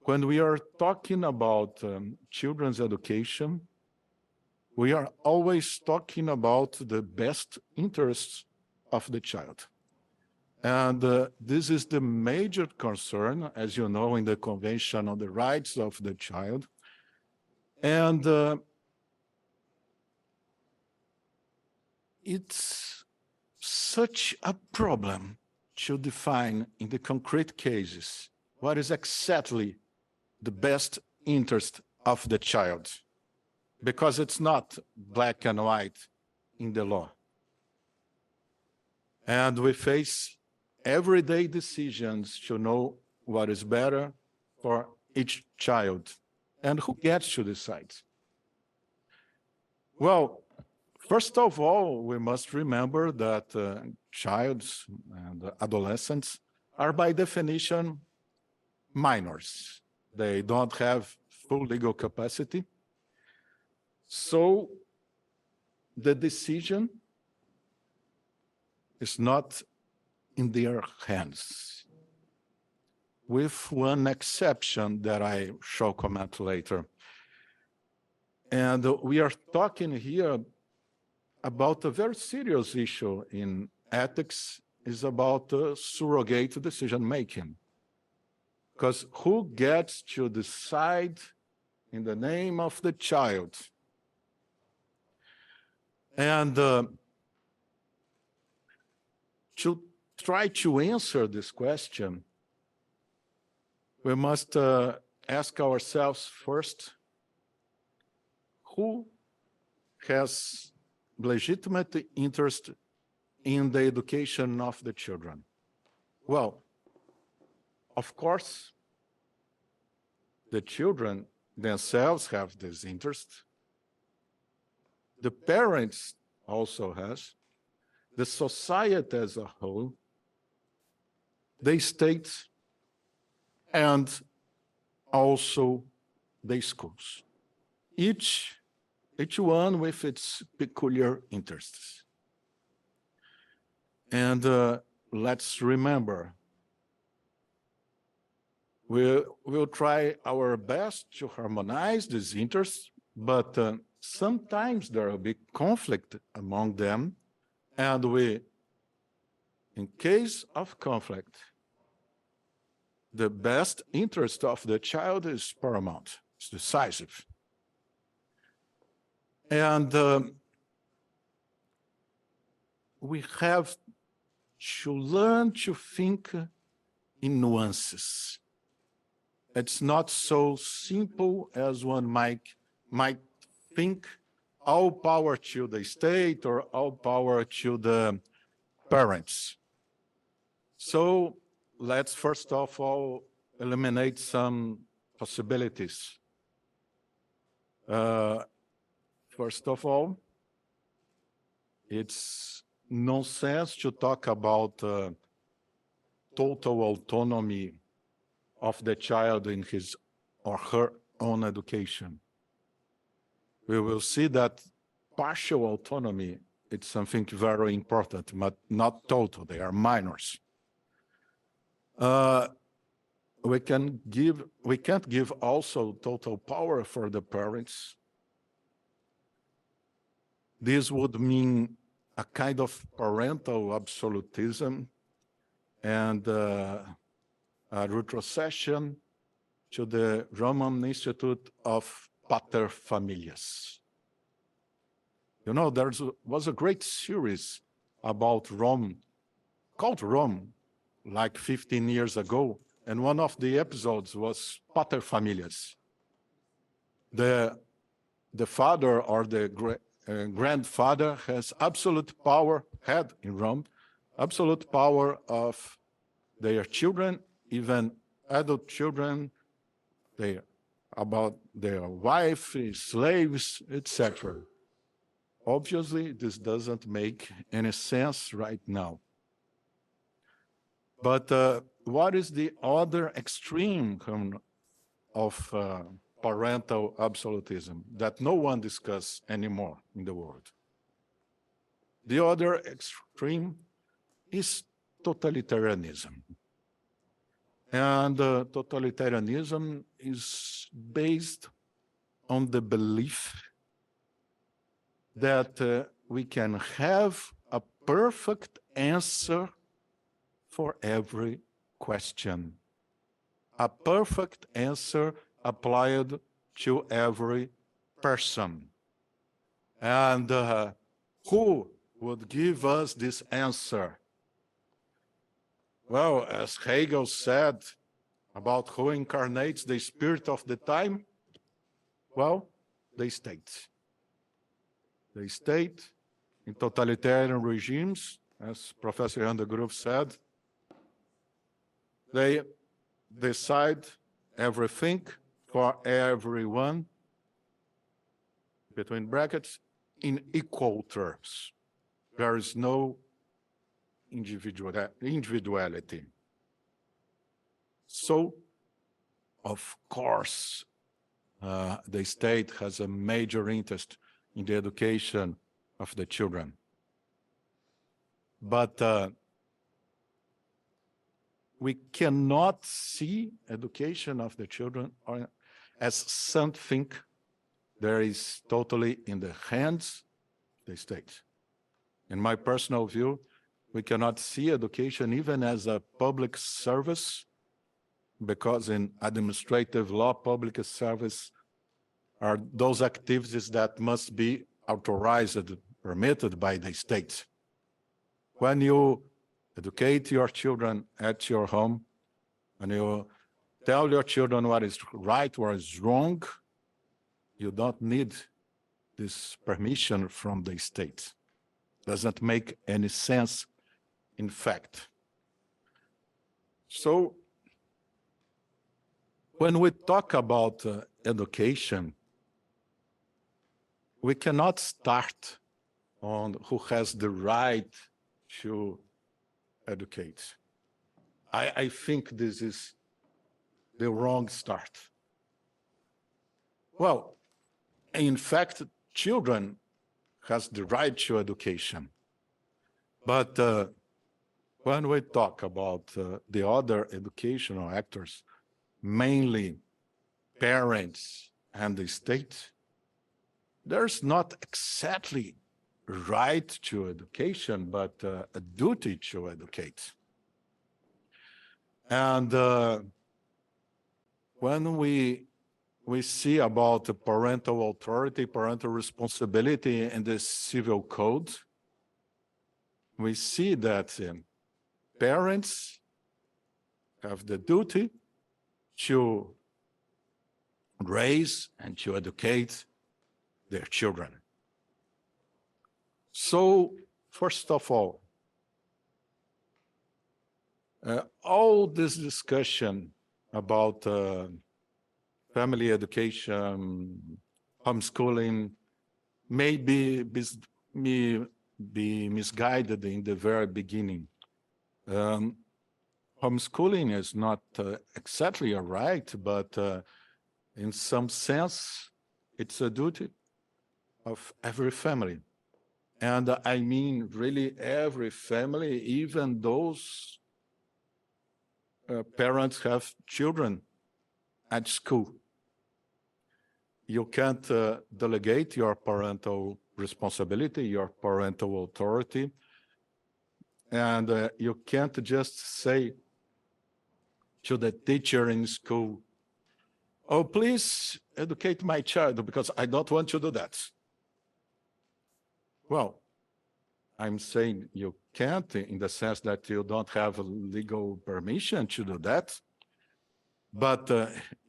when we are talking about children's education, we are always talking about the best interests of the child. And this is the major concern, as you know, in the Convention on the Rights of the Child. And it's such a problem to define in the concrete cases what is exactly the best interest of the child, because it's not black and white in the law. And we face everyday decisions to know what is better for each child. And who gets to decide? Well, first of all, we must remember that childs and adolescents are by definition minors. They don't have full legal capacity. So the decision is not in their hands, with one exception that I shall comment later. And we are talking here about a very serious issue in ethics, is about surrogate decision-making. Because who gets to decide in the name of the child? And to try to answer this question, we must ask ourselves first, who has legitimate interest in the education of the children? Well, of course, the children themselves have this interest. The parents also has, the society as a whole, the state, and also the schools. Each one with its peculiar interests. And let's remember, we'll try our best to harmonize these interests, but sometimes there will be conflict among them, and in case of conflict, the best interest of the child is paramount, it's decisive. And we have to learn to think in nuances. It's not so simple as one might think, all power to the state or all power to the parents. So let's first of all eliminate some possibilities. First of all, it's nonsense to talk about total autonomy of the child in his or her own education. We will see that partial autonomy, it's something very important, but not total, they are minors. We can't give also total power for the parents. This would mean a kind of parental absolutism and a retrocession to the Roman Institute of Paterfamilias. You know, there was a great series about Rome, called Rome, like 15 years ago, and one of the episodes was Paterfamilias. The father or the grandfather has absolute power, had in Rome, absolute power of their children, even adult children, about their wife, slaves, etc. Obviously, this doesn't make any sense right now. But what is the other extreme of parental absolutism that no one discusses anymore in the world? The other extreme is totalitarianism. And totalitarianism is based on the belief that we can have a perfect answer for every question, a perfect answer applied to every person. And who would give us this answer? Well, as Hegel said about who incarnates the spirit of the time, well, the state. The state in totalitarian regimes, as Professor Groof said, they decide everything for everyone, between brackets, in equal terms. There is no individuality. So, of course, the state has a major interest in the education of the children. But we cannot see education of the children as something that is totally in the hands of the state. In my personal view, we cannot see education even as a public service, because in administrative law, public service are those activities that must be authorized, permitted by the state. When you educate your children at your home, when you tell your children what is right, what is wrong, you don't need this permission from the state. Doesn't make any sense, in fact. So, when we talk about education, we cannot start on who has the right to educate. I think this is the wrong start. Well, in fact, children has the right to education. But when we talk about the other educational actors, mainly parents and the state, there's not exactly right to education, but a duty to educate. And when we see about the parental authority, parental responsibility in the civil code, we see that parents have the duty to raise and to educate their children. So, first of all this discussion about family education, homeschooling, may be misguided in the very beginning. Homeschooling is not exactly a right, but in some sense, it's a duty of every family. And I mean really every family, even those parents have children at school. You can't delegate your parental responsibility, your parental authority, and you can't just say to the teacher in school, oh, please educate my child because I don't want to do that. Well, I'm saying you can't in the sense that you don't have a legal permission to do that. But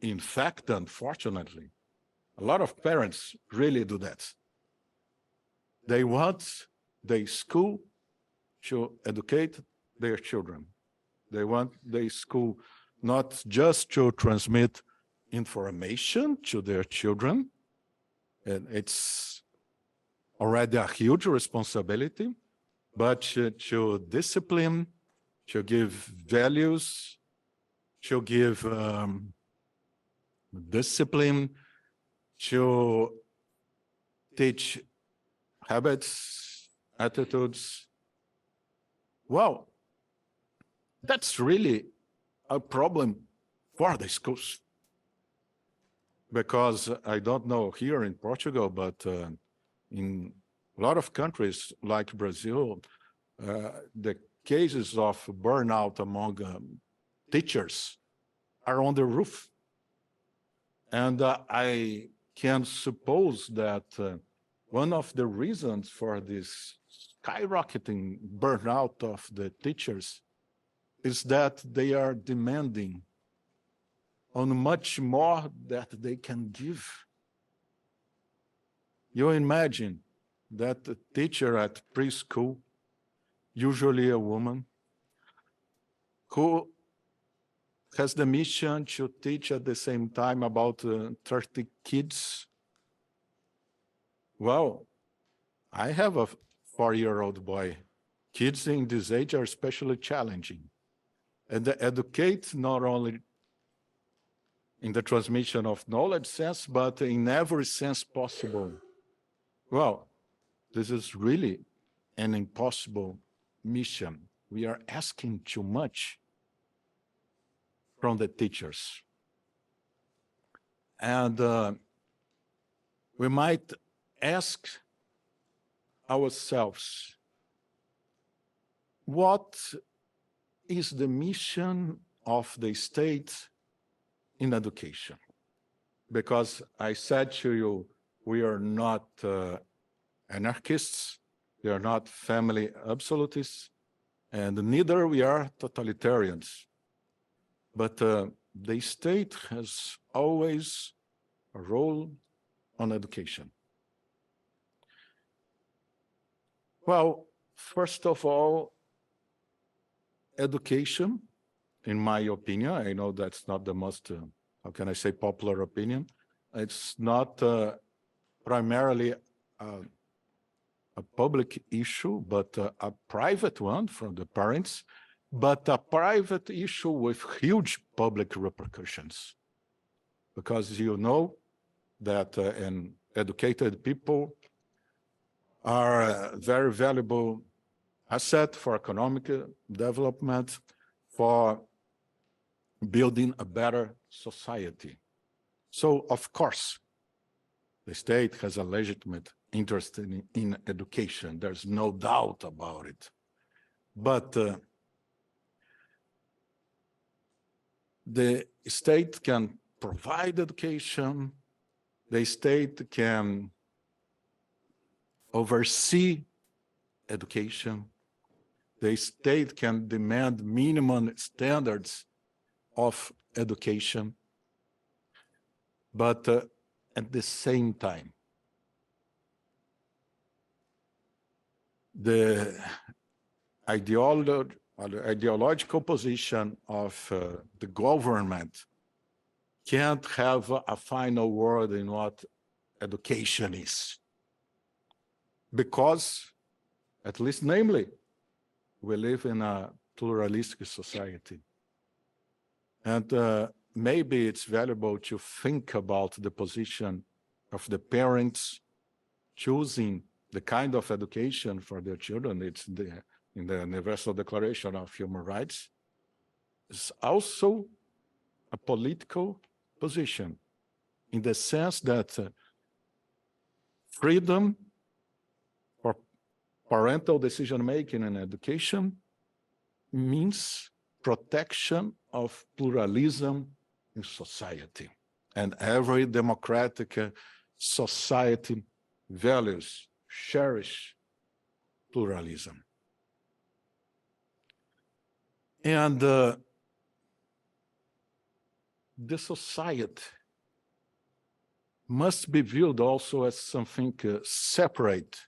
in fact, unfortunately, a lot of parents really do that. They want the school to educate their children. They want the school not just to transmit information to their children, and it's already a huge responsibility, but to discipline, to give values, to give discipline, to teach habits, attitudes. Well, that's really a problem for the schools. Because I don't know here in Portugal, but in a lot of countries like Brazil, the cases of burnout among teachers are on the roof. And I can suppose that one of the reasons for this skyrocketing burnout of the teachers is that they are demanding on much more that they can give. You imagine that a teacher at preschool, usually a woman, who has the mission to teach at the same time about 30 kids. Well, I have a 4-year-old boy. Kids in this age are especially challenging. And they educate not only in the transmission of knowledge sense, but in every sense possible. Well, this is really an impossible mission. We are asking too much from the teachers. And we might ask ourselves, what is the mission of the state in education? Because I said to you, we are not anarchists, we are not family absolutists, and neither we are totalitarians. But the state has always a role on education. Well, first of all, education, in my opinion, I know that's not the most, how can I say, popular opinion. It's not primarily a public issue, but a private one from the parents, but a private issue with huge public repercussions. Because you know that educated people are a very valuable asset for economic development, for building a better society. So, of course, the state has a legitimate interest in education. There's no doubt about it. But the state can provide education, the state can oversee education, the state can demand minimum standards of education, but at the same time, the ideological position of the government can't have a final word in what education is. Because, at least namely, we live in a pluralistic society. And maybe it's valuable to think about the position of the parents choosing the kind of education for their children. It's in the Universal Declaration of Human Rights. It's also a political position in the sense that freedom for parental decision-making and education means protection of pluralism in society. And every democratic society values, cherish pluralism. And the society must be viewed also as something separate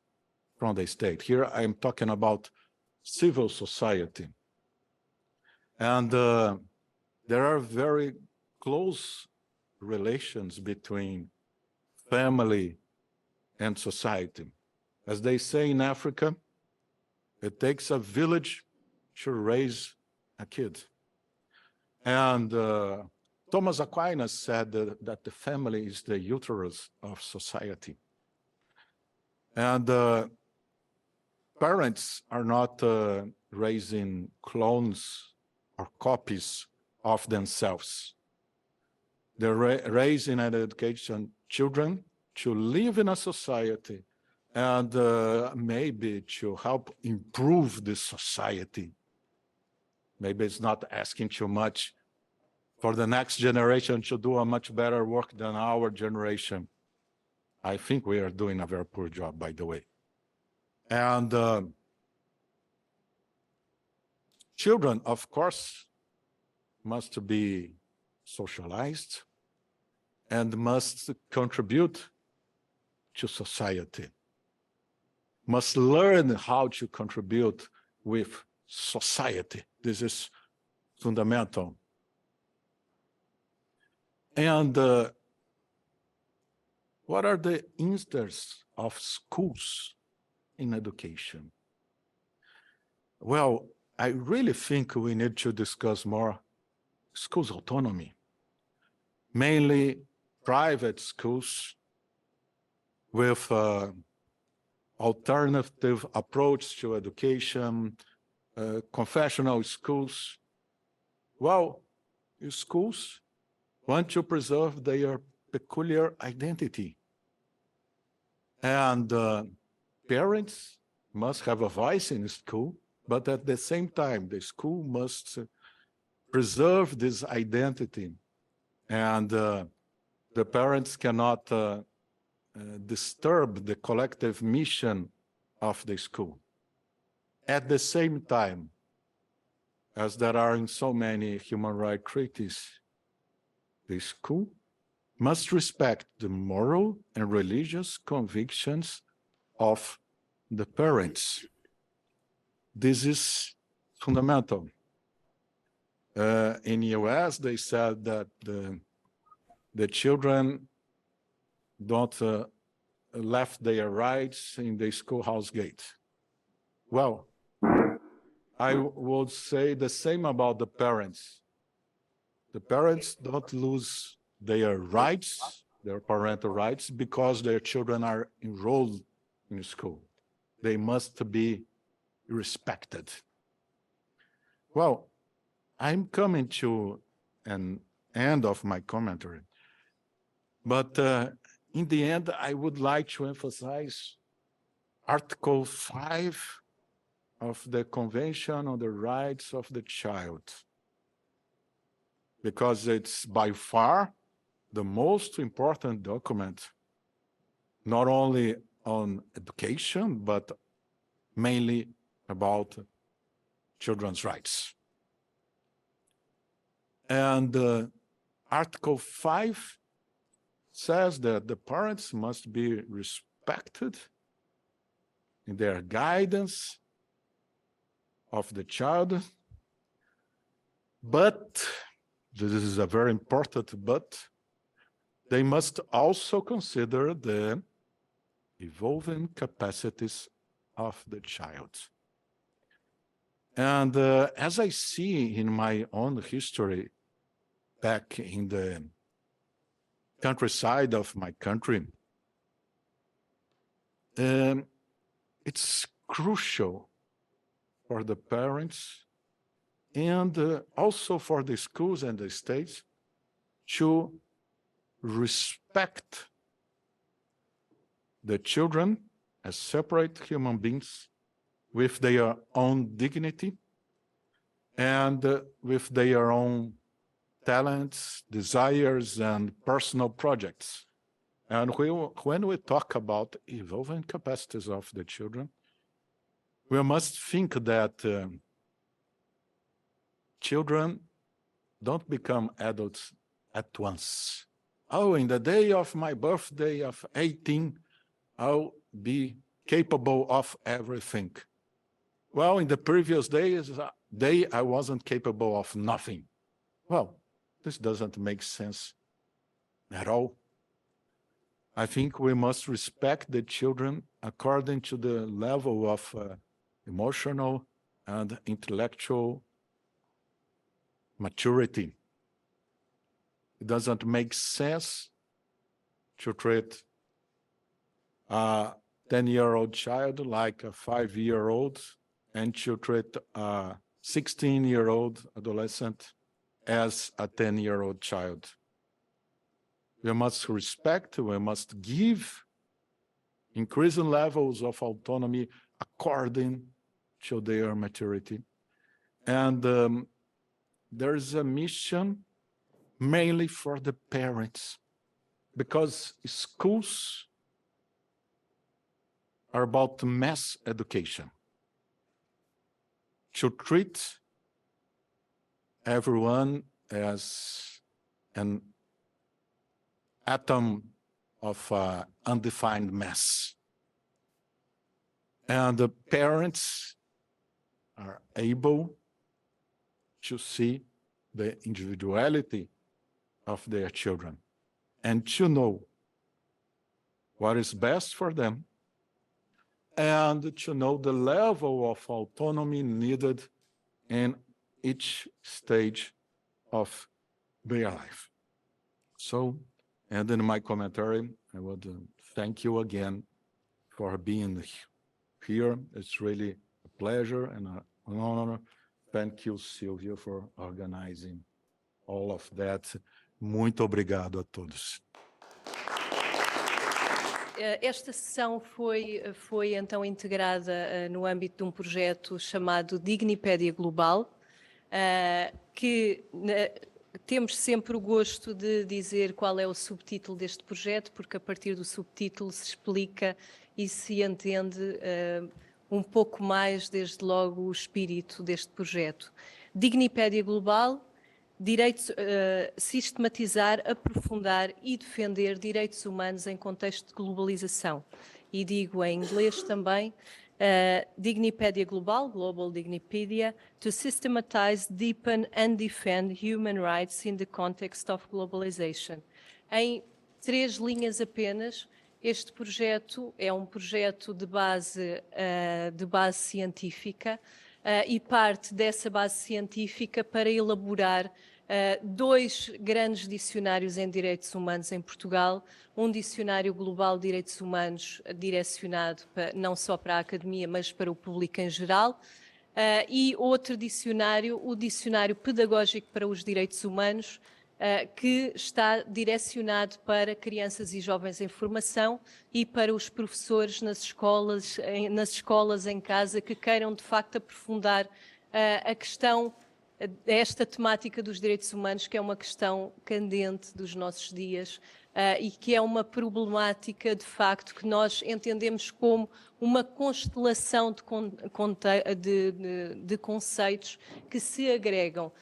from the state. Here I'm talking about civil society. And there are very close relations between family and society. As they say in Africa, it takes a village to raise a kid. And Thomas Aquinas said that the family is the uterus of society. And parents are not raising clones or copies of themselves. They're raising and educating children to live in a society and maybe to help improve the society. Maybe it's not asking too much for the next generation to do a much better work than our generation. I think we are doing a very poor job, by the way. And children, of course, must be socialized and must contribute to society, must learn how to contribute with society. This is fundamental. And what are the interests of schools in education? Well, I really think we need to discuss more schools' autonomy, mainly private schools with alternative approach to education, confessional schools. Well, schools want to preserve their peculiar identity. And parents must have a voice in school, but at the same time, the school must preserve this identity. And the parents cannot disturb the collective mission of the school. At the same time, as there are in so many human rights treaties, the school must respect the moral and religious convictions of the parents. This is fundamental. In the US, they said that the children don't left their rights in the schoolhouse gate. Well, I would say the same about the parents. The parents don't lose their rights, their parental rights, because their children are enrolled in school. They must be respected. Well, I'm coming to an end of my commentary, but in the end, I would like to emphasize Article 5 of the Convention on the Rights of the Child, because it's by far the most important document, not only on education, but mainly about children's rights. And Article 5 says that the parents must be respected in their guidance of the child, but, this is a very important but, they must also consider the evolving capacities of the child. And as I see in my own history, back in the countryside of my country, it's crucial for the parents and also for the schools and the states to respect the children as separate human beings with their own dignity and with their own talents, desires, and personal projects. And when we talk about evolving capacities of the children, we must think that children don't become adults at once. Oh, in the day of my birthday of 18, I'll be capable of everything. Well, in the previous day, I wasn't capable of nothing. Well, this doesn't make sense at all. I think we must respect the children according to the level of emotional and intellectual maturity. It doesn't make sense to treat a 10-year-old child like a 5-year-old and to treat a 16-year-old adolescent as a 10-year-old child. We must respect, we must give increasing levels of autonomy according to their maturity. And there's a mission mainly for the parents, because schools are about mass education, to treat everyone as an atom of undefined mass. And the parents are able to see the individuality of their children and to know what is best for them and to know the level of autonomy needed in each stage of their life. So, and in my commentary, I would thank you again for being here. It's really a pleasure and an honor. Thank you, Silvia, for organizing all of that. Muito obrigado a todos. Esta sessão foi então integrada no âmbito de um projeto chamado Dignipédia Global, que temos sempre o gosto de dizer qual é o subtítulo deste projeto, porque a partir do subtítulo se explica e se entende um pouco mais, desde logo, o espírito deste projeto. Dignipédia Global, sistematizar, aprofundar e defender direitos humanos em contexto de globalização. E digo em inglês também, Dignipédia Global, Global Dignipedia, to systematize, deepen and defend human rights in the context of globalization. Em 3 linhas apenas, este projeto é um projeto de base científica e parte dessa base científica para elaborar 2 grandes dicionários em direitos humanos em Portugal, um dicionário global de direitos humanos direcionado não só para a academia, mas para o público em geral, e outro dicionário, o dicionário pedagógico para os direitos humanos, que está direcionado para crianças e jovens em formação e para os professores nas escolas em casa que queiram de facto aprofundar a questão, esta temática dos direitos humanos, que é uma questão candente dos nossos dias e que é uma problemática de facto que nós entendemos como uma constelação de conceitos que se agregam.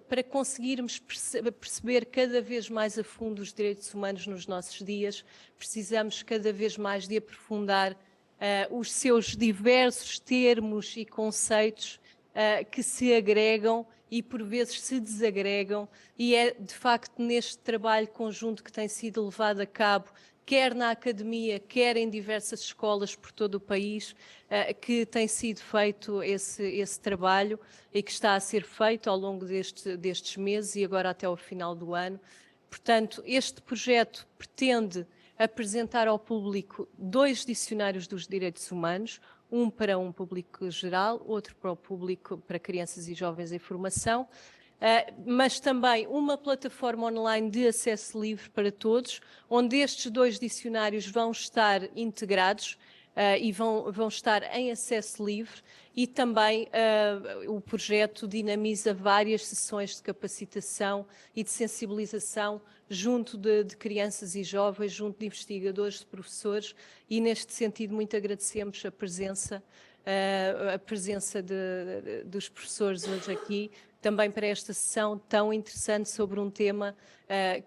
Para conseguirmos perceber cada vez mais a fundo os direitos humanos nos nossos dias, precisamos cada vez mais de aprofundar os seus diversos termos e conceitos que se agregam e por vezes se desagregam, e é de facto neste trabalho conjunto que tem sido levado a cabo, quer na academia, quer em diversas escolas por todo o país, que tem sido feito esse trabalho e que está a ser feito ao longo destes meses e agora até ao final do ano. Portanto, este projeto pretende apresentar ao público 2 dicionários dos direitos humanos, um para um público geral, outro para o público, para crianças e jovens em formação, mas também uma plataforma online de acesso livre para todos, onde estes 2 dicionários vão estar integrados e vão estar em acesso livre, e também o projeto dinamiza várias sessões de capacitação e de sensibilização junto de crianças e jovens, junto de investigadores, de professores, e neste sentido muito agradecemos a presença dos professores hoje aqui, também para esta sessão tão interessante sobre um tema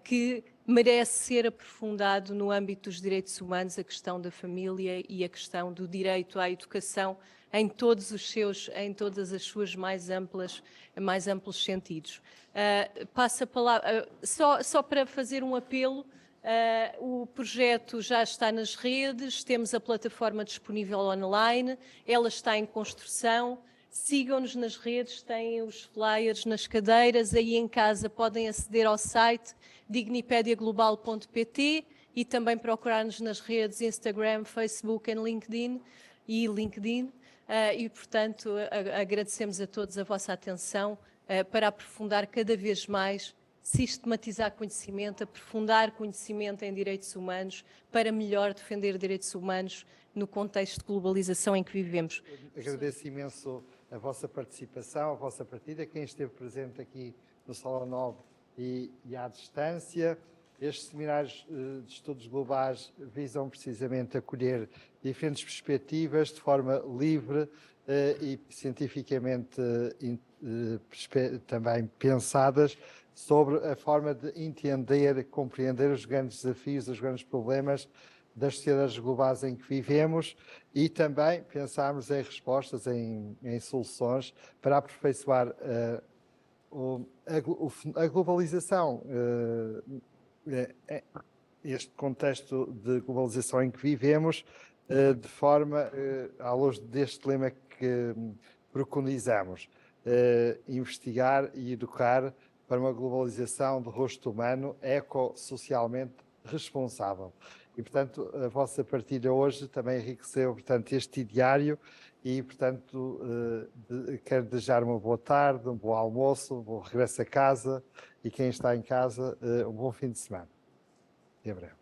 que merece ser aprofundado no âmbito dos direitos humanos, a questão da família e a questão do direito à educação em todas as suas mais amplos sentidos. Passo a palavra, só para fazer um apelo. O projeto já está nas redes, temos a plataforma disponível online, ela está em construção. Sigam-nos nas redes, têm os flyers nas cadeiras, aí em casa podem aceder ao site dignipediaglobal.pt e também procurar-nos nas redes Instagram, Facebook e LinkedIn. E, portanto, agradecemos a todos a vossa atenção para aprofundar cada vez mais, sistematizar conhecimento, aprofundar conhecimento em direitos humanos, para melhor defender direitos humanos no contexto de globalização em que vivemos. Agradeço imenso a vossa participação, a vossa partida, quem esteve presente aqui no Salão 9 e à distância. Estes seminários de estudos globais visam precisamente acolher diferentes perspectivas de forma livre e cientificamente também pensadas sobre a forma de entender, compreender os grandes desafios, os grandes problemas das sociedades globais em que vivemos, e também pensarmos em respostas, em soluções para aperfeiçoar a globalização, este contexto de globalização em que vivemos, de forma, à luz deste lema que preconizamos, investigar e educar para uma globalização de rosto humano ecossocialmente responsável. E, portanto, a vossa partida hoje também enriqueceu, portanto, este ideário e, portanto, quero desejar uma boa tarde, um bom almoço, um bom regresso a casa e quem está em casa, um bom fim de semana. Até breve.